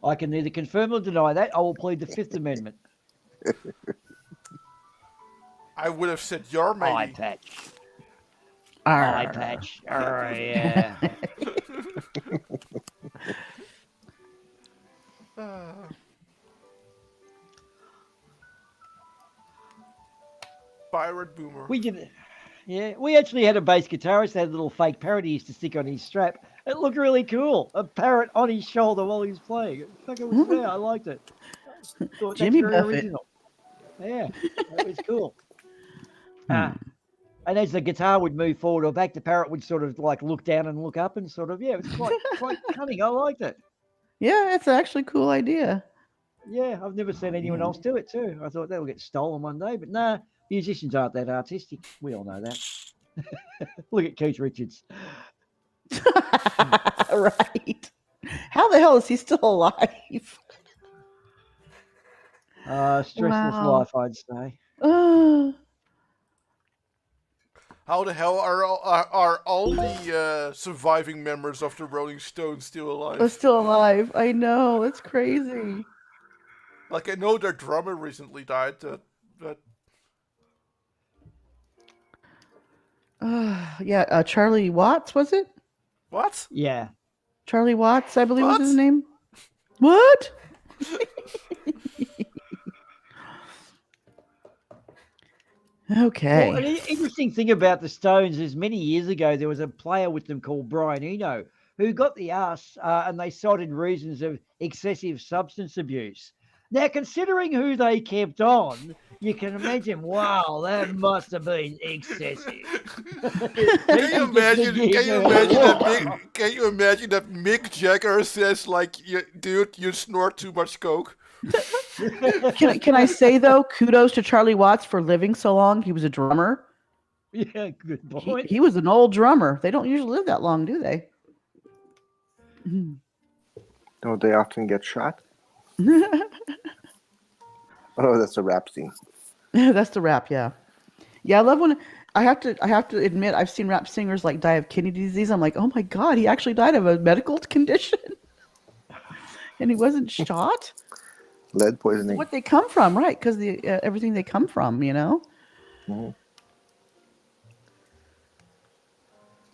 I can neither confirm or deny that. I will plead the Fifth Amendment. I would have said your maybe. Eye patch. Arr. Eye patch. Oh, yeah. Pirate Boomer. We did. Yeah, we actually had a bass guitarist that had a little fake parrot he used to stick on his strap. It looked really cool. A parrot on his shoulder while he was playing. It fucking was there. I liked it. Thought that's Jimmy very Buffett. original. Yeah, that was cool. And as the guitar would move forward or back, the parrot would sort of like look down and look up and sort of, it was quite cunning. I liked it. Yeah, it's actually a cool idea. Yeah, I've never seen anyone else do it too. I thought that'll get stolen one day, but nah, musicians aren't that artistic. We all know that. Look at Keith Richards. Right. How the hell is he still alive? Stressless Wow. life, I'd say. How the hell are all the surviving members of the Rolling Stones still alive? I'm still alive. I know. It's crazy. Like, I know their drummer recently died, but Yeah, Charlie Watts, was it? what? Yeah. Charlie Watts, I believe was What? his name. What? Okay. Well, an interesting thing about the Stones is many years ago there was a player with them called Brian Eno who got the arse and they cited reasons of excessive substance abuse. Now, considering who they kept on, you can imagine, wow, that must have been excessive. Can you imagine? Can you imagine that Mick Jagger says like, "Dude, you snort too much coke." Can I say though, kudos to Charlie Watts for living so long. He was a drummer. Yeah, good point. He was an old drummer. They don't usually live that long, do they? Don't they often get shot? Oh, that's a rap scene. That's the rap, yeah. Yeah, I love when I have to admit I've seen rap singers like die of kidney disease. I'm like, oh my god, he actually died of a medical condition, and he wasn't shot. Lead poisoning. What they come from, right? Because the everything they come from, you know. Mhm.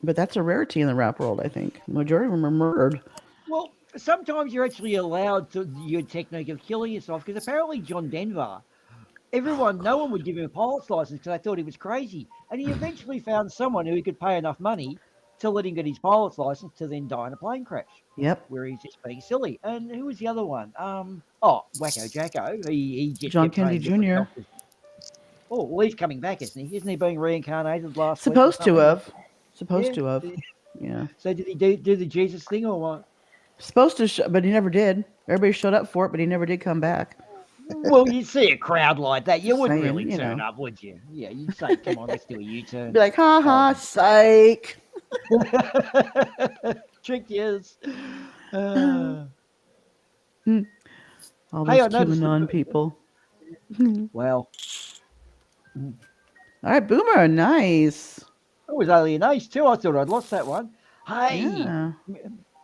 But that's a rarity in the rap world. I think majority of them are murdered. Well, sometimes you're actually allowed to your technique of killing yourself because apparently John Denver, no one would give him a pilot's license because they thought he was crazy. And he eventually found someone who he could pay enough money to let him get his pilot's license to then die in a plane crash. Yep. Where he's just being silly. And who was the other one? Wacko Jacko. He just John kept saying Kennedy different Jr. doctors. Oh, well, he's coming back, isn't he? Isn't he being reincarnated last week or Supposed to something? have. Supposed Yeah. to have. Yeah. So did he do the Jesus thing or what? Supposed to, but he never did. Everybody showed up for it, but he never did come back. Well, you see a crowd like that, you wouldn't Saying, really you turn know. up, would you? Yeah, you'd say, come on, let's do a U-turn. Be like, ha ha, psych. Trick yes. All Hey, those I noticed QAnon people. Well, All right, Boomer, nice. it was only an ace too. I thought I'd lost that one. Hey, Yeah.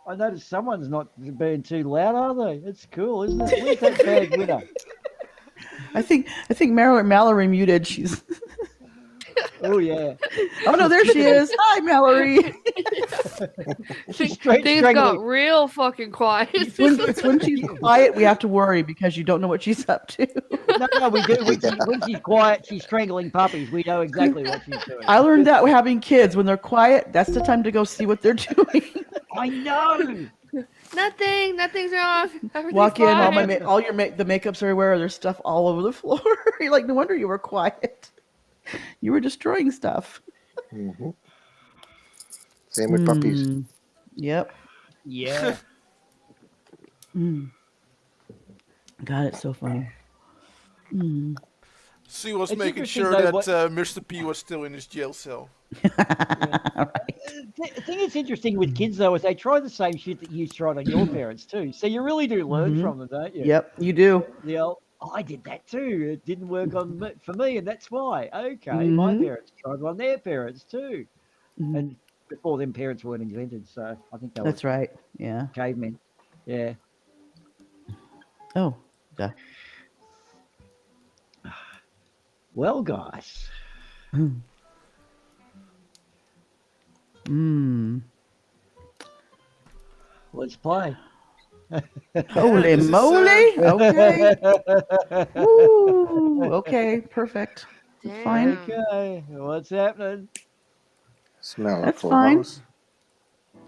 I noticed someone's not being too loud, are they? It's cool, isn't it? Where's that bad winner? I think Mallory muted. She's. Oh yeah. Oh no, there she is. Hi, Mallory. She's Things got real fucking quiet. It's when she's quiet, we have to worry because you don't know what she's up to. No, we do. When she's quiet, she's strangling puppies. We know exactly what she's doing. I learned that having kids. When they're quiet, that's the time to go see what they're doing. I know. Nothing's wrong. Walk in, Everything's all fine. the makeup's everywhere. There's stuff all over the floor. You're like, no wonder you were quiet. You were destroying stuff. Mm-hmm. Same with puppies. Yep. Yeah. God, it's so funny. She was It's making interesting, sure though, that what- Mr. P was still in his jail cell. The thing that's interesting with kids though is they try the same shit that you tried on your parents too. So you really do learn from them, don't you? Yep, you do. The old, I did that too. It didn't work for me, and that's why. Okay, my parents tried on their parents too, and before them, parents weren't invented. So I think that That's was right. Yeah. cavemen. Yeah. Oh, duh. Well, guys. Let's play. Holy This is, moly! Okay. Ooh, okay, perfect. That's fine. Okay, what's happening? Smell That's of full fine. house.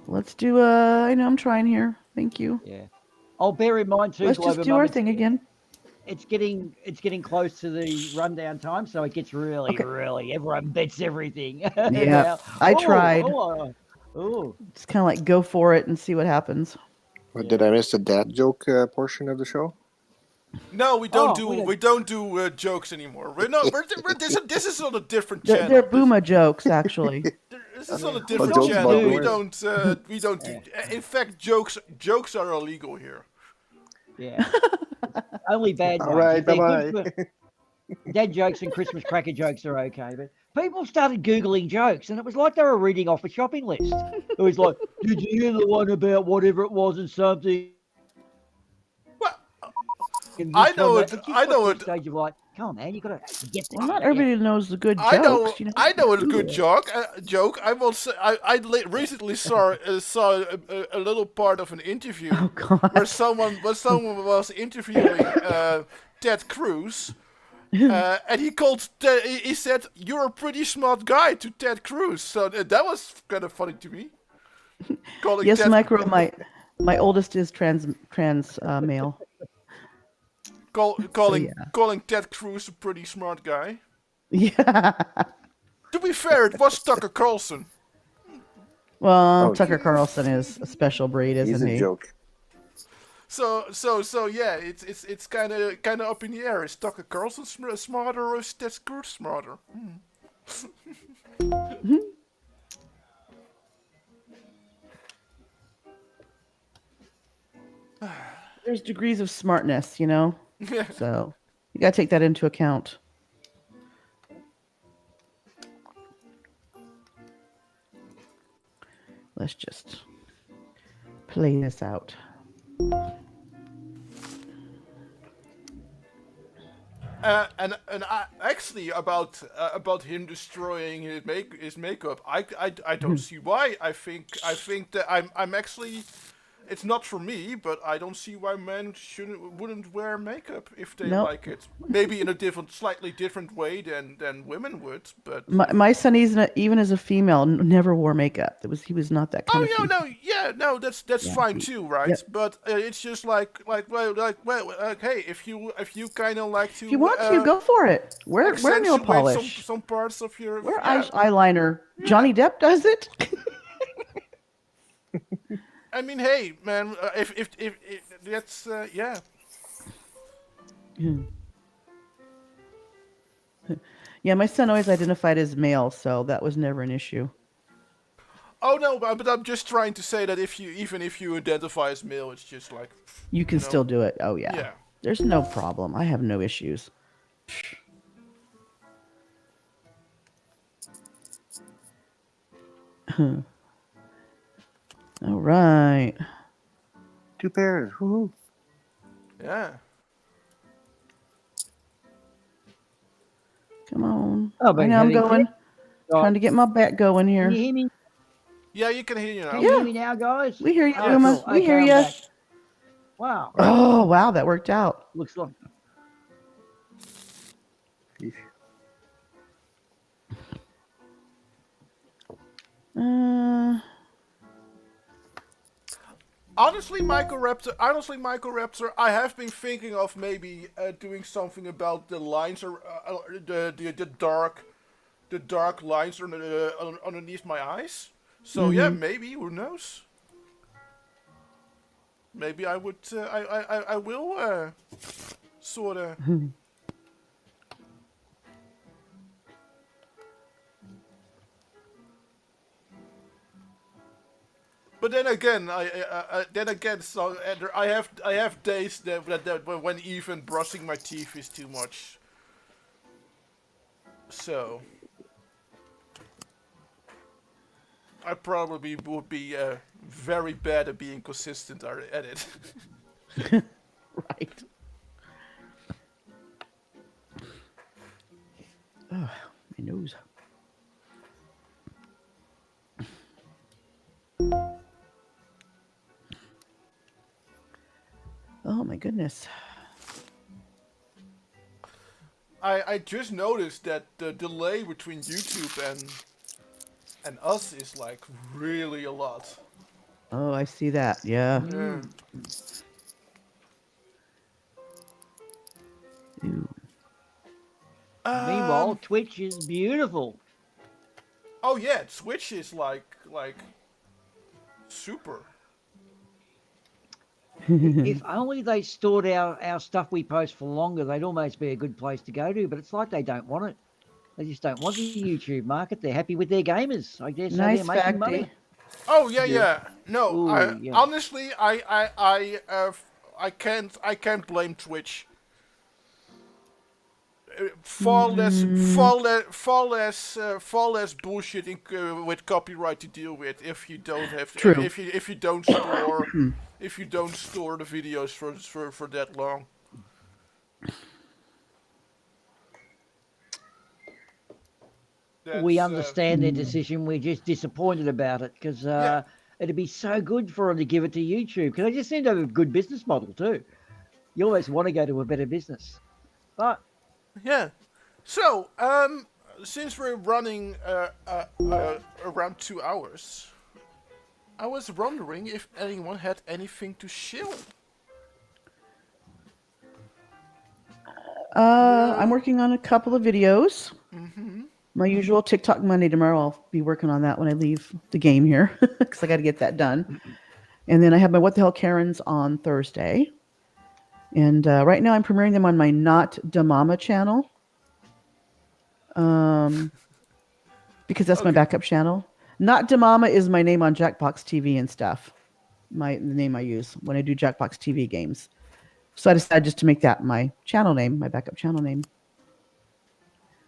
Let's do I know I'm trying here. Thank you. Yeah. I'll bear in mind too. Let's just Glover do our Mum, thing again. It's getting close to the rundown time, so it gets really everyone bets everything. Yeah, I tried. Oh, Just kind of like go for it and see what happens. What, did I miss the dad joke portion of the show? No, we don't Oh, we don't do jokes anymore. This is on a different They're channel. Boomah jokes, actually. This is on a different jokes channel. about We words. don't do. In fact, jokes are illegal here. yeah. Only bad ones. All right, If they're bye-bye. good for- Dad jokes and Christmas cracker jokes are okay, but people started Googling jokes, and it was like they were reading off a shopping list. It was like, did you hear the one about whatever it was and something? Well, And I this know one, it- that. It just I got know to it. the Stage of like, Come on, man. You got to get Well, not yeah. everybody knows the good I know, jokes. You know, I know a Google good it. joke. I will say, recently saw a little part of an interview Oh God. where someone was interviewing Ted Cruz, and he said, "You're a pretty smart guy" to Ted Cruz. So that was kind of funny to me. Calling Yes, Ted, micro. My oldest is trans male. So yeah. calling Ted Cruz a pretty smart guy. Yeah. To be fair, it was Tucker Carlson. Well, Oh, Tucker Carlson is a special breed, he's isn't a he? joke. So yeah, it's kind of up in the air. Is Tucker Carlson smarter or is Ted Cruz smarter? There's degrees of smartness, you know. So you got to take that into account. Let's just play this out. And I, actually about him destroying his makeup, I don't see why. I think that I'm actually, it's not for me, but I don't see why men wouldn't wear makeup if they No. like it. Maybe in a slightly different way than women would, but. My son, even as a female, never wore makeup. He was not that kind of Oh female. no, that's Yeah. fine too, right? Yep. But it's just like hey, if you kind of like to, If you want to, go for it. Wear nail accentuate polish. some parts of your Wear eyeliner. Johnny Depp does it. I mean, hey, man, if that's yeah. Yeah, my son always identified as male, so that was never an issue. Oh no, but I'm just trying to say that even if you identify as male, it's just like You can know? still do it. Oh yeah. Yeah. There's no problem. I have no issues. All right. 2 pairs. Woohoo. Yeah. Come on. Oh, but I know I'm having going. said- Trying to get my back going Can here. you hear me? Yeah, you can hear you now. Can you hear me now, guys? We hear you, Oh, Boomah. cool. We Okay, hear I'm you. back. Wow. Oh, wow, that worked out. Looks like. Honestly, Michael Raptor, I have been thinking of maybe doing something about the lines or the dark lines underneath my eyes. So yeah, maybe, who knows? Maybe I would I will sort of. But then again, so I have days that when even brushing my teeth is too much. So I probably would be very bad at being consistent at it. Right. Oh, my nose. Oh my goodness. I just noticed that the delay between YouTube and us is like really a lot. Oh, I see that. Yeah. Yeah. Ew. Meanwhile, Twitch is beautiful. Oh yeah, Twitch is like super. If only they stored our stuff we post for longer, they'd almost be a good place to go to. But it's like they don't want it. They just don't want the YouTube market. They're happy with their gamers. I guess Nice they're making facty. money. Oh yeah. No, Ooh, yeah. honestly, I can't blame Twitch. Far less bullshitting with copyright to deal with if you don't have True. if you don't store the videos for that long. we That's, understand their decision. We're just disappointed about it because Yeah. it'd be so good for them to give it to YouTube because they just seem to have a good business model too. You always want to go to a better business, but Yeah. So, since we're running around 2 hours, I was wondering if anyone had anything to shill. I'm working on a couple of videos. Mm-hmm. My usual TikTok Monday tomorrow. I'll be working on that when I leave the game here because I got to get that done. And then I have my What the Hell Karens on Thursday. And right now I'm premiering them on my Not Damama channel. Because that's my Okay. backup channel. Not Damama is my name on Jackbox TV and stuff. The name I use when I do Jackbox TV games. So I decided just to make that my channel name, my backup channel name.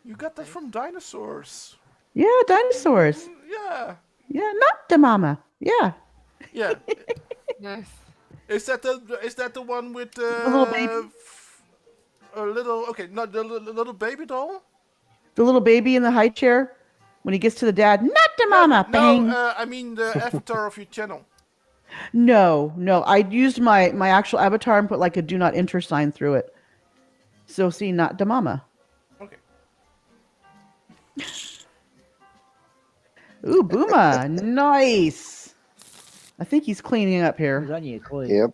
You got that from dinosaurs. Yeah, dinosaurs. Yeah. Yeah, not Damama. Yeah. Yeah. Nice. Is that the one with The little baby. a little? Okay, not the little baby doll. The little baby in the high chair when he gets to the dad. Not Damama. Bang. I mean the avatar of your channel. No. I used my actual avatar and put like a do not enter sign through it. So see, not Damama. Okay. Ooh, Boomah. Nice. I think he's cleaning up it's here. only a clue. Yep.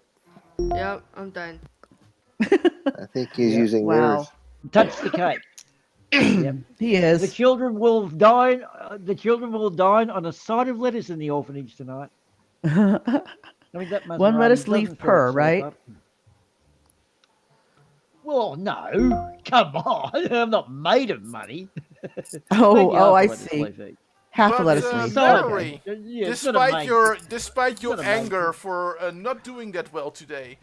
Yep, I'm done. I think he's using Wow. yours. Touch the cake. Yep. He The is. children will dine. The children will dine on a side of lettuce in the orphanage tonight. I mean, that must One lettuce doesn't leaf fill per, itself right? up. Well, no, come on. I'm not made of money. Maybe Oh, half a I lettuce see. leaf each. Half a But, lettuce uh, leaf. Side, Valerie, yeah, it's not a main- despite your not a main anger course. for not doing that well today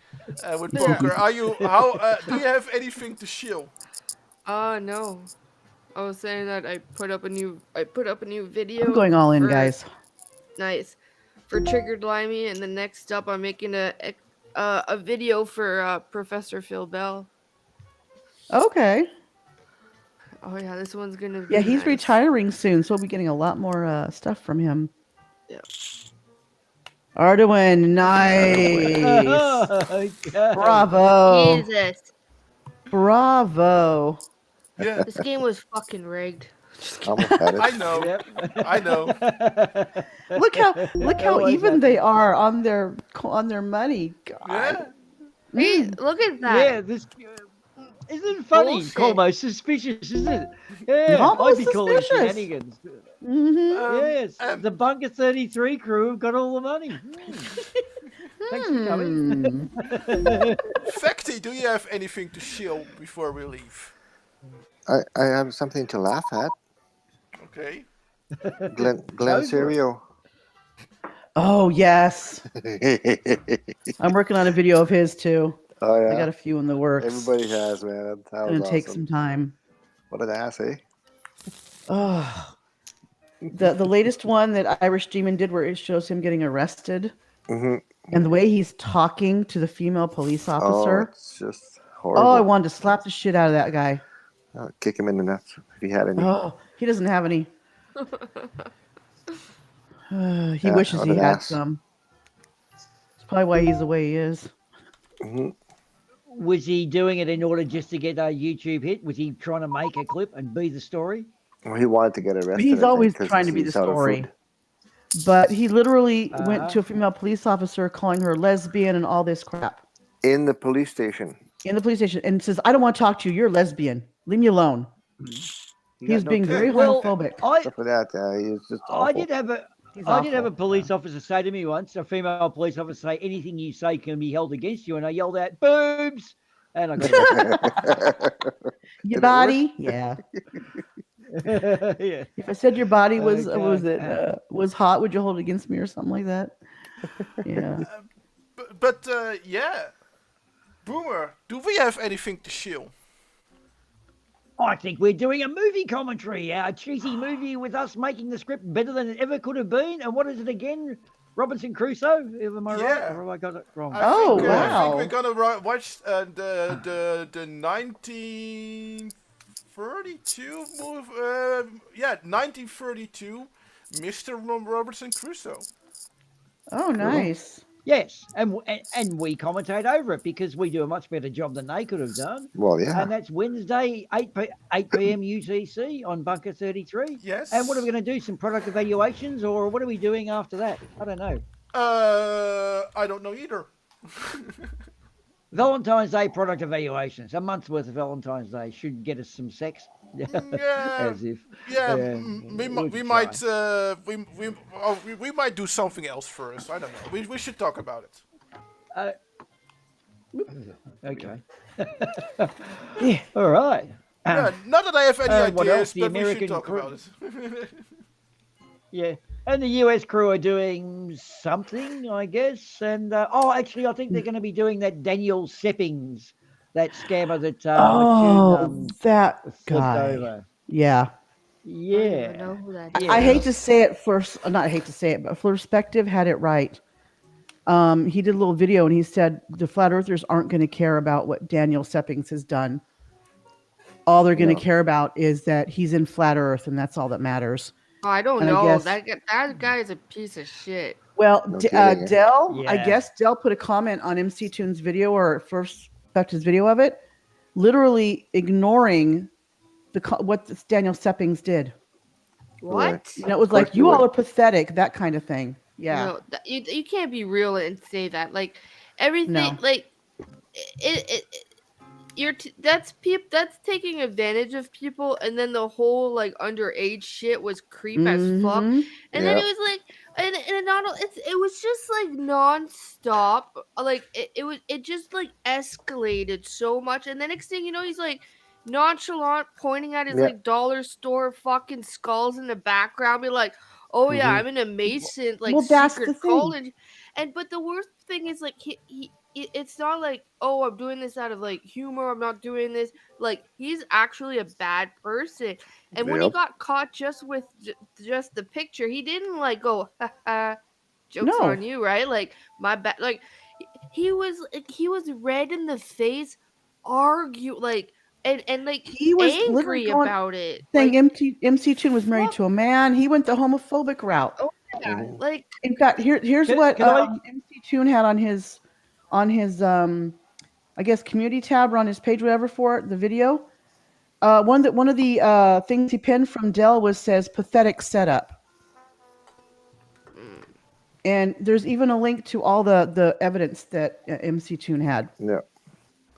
with poker, do you have anything to shill? No. I was saying that I put up a new video. I'm going all in, for- guys. Nice. For Triggered Limey, and then next up I'm making a video for Professor Phil Bell. Okay. Oh yeah, this one's gonna be Yeah, he's nice. retiring soon, so we'll be getting a lot more stuff from him. Yeah. Ardawen, nice. Okay. Bravo. Jesus. Bravo. Yeah, This game was fucking rigged. Almost had it. I know. Yep. I know. Look how Always even happens. they are on their money. God. Yeah. Mm. Hey, look at that. Yeah, this isn't it funny. Bullshit. Almost suspicious, isn't it? Yeah, Almost I'd be calling suspicious. shenanigans. Mm-hmm. Yes, the Bunker 33 crew have got all the money. Thanks for coming. Facty, do you have anything to shill before we leave? I have something to laugh at. Okay. Glenn Go for it. Serio. Oh yes, I'm working on a video of his too. Oh I yeah. got a few in the works. Everybody has, man. That It's was gonna take awesome. some time. What an ass, eh? Oh, the latest one that Irish Demon did, where it shows him getting arrested, Mm-hmm. and the way he's talking to the female police Oh, officer. it's just horrible. Oh, I wanted to slap the shit out of that guy. I'll kick him in the nuts if he had any. Oh, he doesn't have any. He Yeah, wishes what he an had ass. some. It's probably why he's the way he is. Mm-hmm. Was he doing it in order just to get a YouTube hit? Was he trying to make a clip and be the story? Well, he wanted to get arrested. He's I always think, 'cause trying to be the he's out of story. food. But he literally went Uh-huh. to a female police officer calling her lesbian and all this crap In the police station. in the police station and says, I don't want to talk to you. You're a lesbian. Leave me alone. He He was had no being care. very Well, homophobic. Stuff like that. He was just awful. I did have a He's I did have a awful. police officer say to me once, a female police officer say, anything you say can be held against you. And I yelled out, boobs. And I got Your Did it body? Yeah. yeah. If I said your body was Okay. was hot, would you hold it against me or something like that? Yeah. But yeah. Boomer, do we have anything to shill? I think we're doing a movie commentary, a cheesy movie with us making the script better than it ever could have been. And what is it again? Robinson Crusoe? Am I right? Yeah. Or have I got it wrong? I Oh, think, I wow. think we're gonna watch the 1932 1932, Mr. Robinson Crusoe. Oh, nice. Yes, and we commentate over it because we do a much better job than they could have done. Well, yeah. And that's Wednesday, 8 p.m. UTC on Bunker 33. Yes. And what are we going to do? Some product evaluations, or what are we doing after that? I don't know. I don't know either. Valentine's Day product evaluations. A month's worth of Valentine's Day should get us some sex. As if. We might do something else first. I don't know. We should talk about it. Okay. Yeah. All right. Not that I have any what else? ideas, The but we American should talk crew. about it. Yeah. And the US crew are doing something, I guess. And actually, I think they're going to be doing that Daniel Seppings, that scammer that that flipped guy. over. Yeah. I don't even Yeah. know who that Yeah. I hate to say it first, not hate to say it, but Perspective had it right. He did a little video and he said the flat earthers aren't going to care about what Daniel Seppings has done. All they're going to care about is that he's in flat earth, and that's all that matters. Oh, I don't And I know. guess- That guy is a piece of shit. Well, No kidding, eh? Dell, I Yeah. guess Dell put a comment on MC Tune's video or Perspective's video of it, literally ignoring what Daniel Seppings did. What? And it was like, you all are pathetic, that kind of thing. Yeah. No, you can't be real and say that. Like everything, No. like that's taking advantage of people, and then the whole like underage shit was creep as fuck. Mhm. And then it was like, and it was just like nonstop. Like it just like escalated so much, and the next thing you know, he's like nonchalant pointing at his like dollar store fucking skulls in the background, be like, oh yeah, I'm in a Mason like that's the secret thing. college, but the worst thing is like it's not like, oh, I'm doing this out of like humor. I'm not doing this. Like he's actually a bad person. And when he Yep. got caught just with just the picture, he didn't like go, haha, jokes No. on you, right? Like my bad. Like he was red in the face, argue like and like He was literally angry going- about it. Saying Like, MC Tune was married to a man. He went the homophobic route. oh yeah, like In fact, here's Can- what can I- MC Tune had on his I guess community tab or on his page, whatever, for it, the video. One of the things he pinned from Dell says pathetic setup. And there's even a link to all the evidence that MC Tune had. Yeah.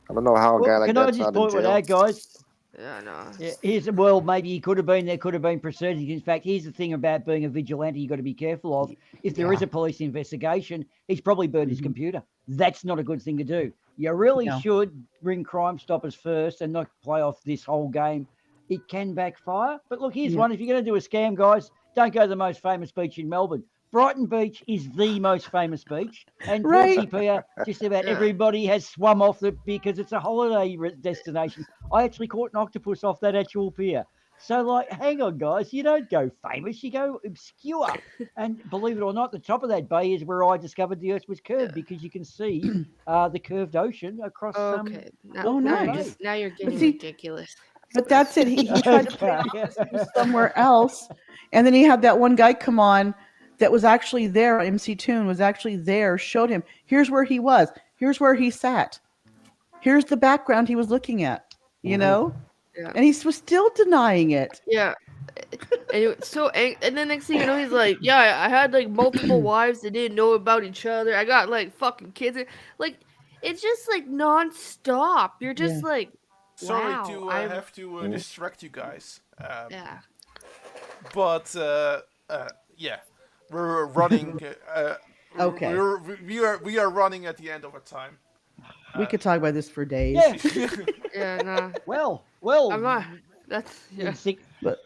I don't know how a guy Well, like can I that's just out in point with jail. that, guys? yeah, no. Yeah, maybe he could have been. There could have been proceedings. In fact, here's the thing about being a vigilante: you got to be careful of. If there is a police investigation, he's probably burned his computer. That's not a good thing to do. You really No. should bring Crime Stoppers first and not play off this whole game. It can backfire. But look, here's one: if you're going to do a scam, guys, don't go to the most famous beach in Melbourne. Brighton Beach is the most famous beach, and Right. Principia, just about everybody has swum off it because it's a holiday destination. I actually caught an octopus off that actual pier. So, like, hang on, guys, you don't go famous, you go obscure. And believe it or not, the top of that bay is where I discovered the Earth was curved because you can see the curved ocean across. Okay. Oh, nice. Now you're getting see- ridiculous. But that's it. He tried to play Okay. it off somewhere else. And then he had that one guy come on that was actually there. MC Tune was actually there, showed him, here's where he was. Here's where he sat. Here's the background he was looking at, you know? Yeah. And he was still denying it. Yeah. And it was so and then next thing you know, he's like, yeah, I had like multiple wives that didn't know about each other. I got like fucking kids. Like it's just like nonstop. You're just like, Sorry wow, to I'm- have to distract you guys. yeah. But yeah, we're running. Okay. We are running at the end of our time. We could talk about this for days. Yeah. Yeah, nah. Well, I'm not. That's yeah. But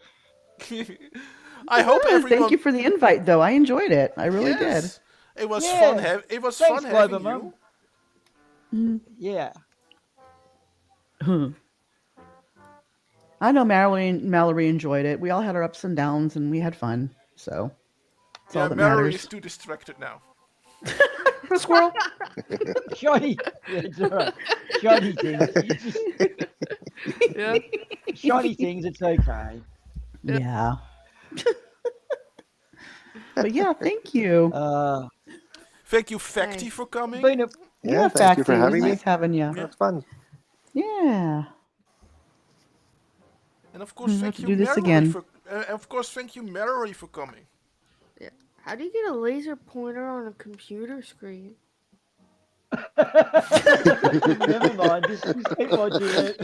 I hope everyone. thank you for the invite, though. I enjoyed it. I really Yes. It was Yeah. fun. It was Thanks, fun having Glover, you. Yeah. did. I know Mallory enjoyed it. We all had our ups and downs, and we had fun. So that's all Yeah, that Mallory matters. is too distracted now. Squirrel. Shiny. It's all right. Shiny things. Yeah. Shiny things, it's okay. Yeah. But yeah, thank you. Thank you, Facty, Nice. for coming. Been a Yeah, thank you for Facty, it was having me. nice having you. That's fun. Yeah. And of course, We'll have thank to you, do this Mary, again. for. Of course, thank you, Mary, for coming. Yeah. How do you get a laser pointer on a computer screen? Never mind. Just keep watching it.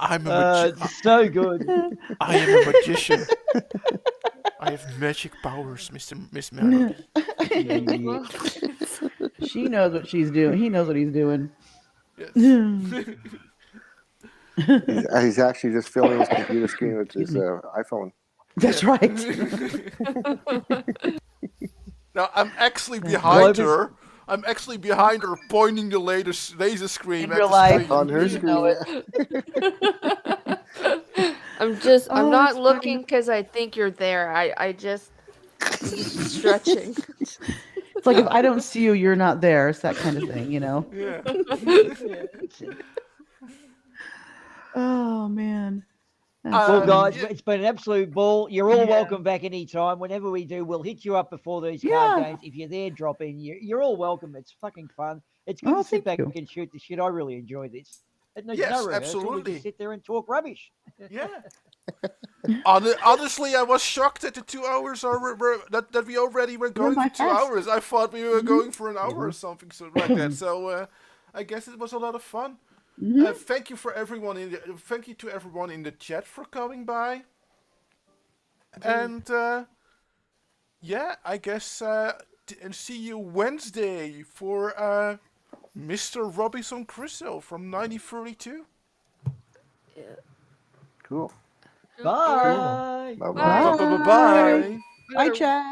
I'm a It's so good. I am a magician. I have magic powers, Miss Mary. Well, She knows what she's doing. He knows what he's doing. Yes. He's actually just filling his computer screen with his Excuse me. iPhone. That's right. Now I'm actually That's behind right. her. I'm actually behind her, pointing the laser screen In at real the life. screen. On her You screen. know it. I'm Oh, not that's looking funny. because I think you're there. I'm just stretching. It's like if I don't see you, you're not there. It's that kind of thing, you know? Yeah. Yeah, it's it. Oh, man. That's Well, Um, funny. guys, yeah. it's been an absolute ball. You're all Yeah. welcome back anytime. Whenever we do, we'll hit you up before these card Yeah. games. If you're there, drop in. You're all welcome. It's fucking fun. It's good Oh, to sit thank back you. and shoot the shit. I really enjoy this. And there's Yes, no rehearsal. We absolutely. just sit there and talk rubbish. Yeah. Honestly, I was shocked at the 2 hours that we already were going by for 2 fast. hours. I thought we were Mhm. going for an hour or something like that. So I guess it was a lot of fun. Mhm. Thank you for everyone thank you to everyone in the chat for coming by. And yeah, I guess and see you Wednesday for Mr. Robinson Crusoe from 1932. Cool. Bye. Bye-bye. Bye. Bye. Bye, chat.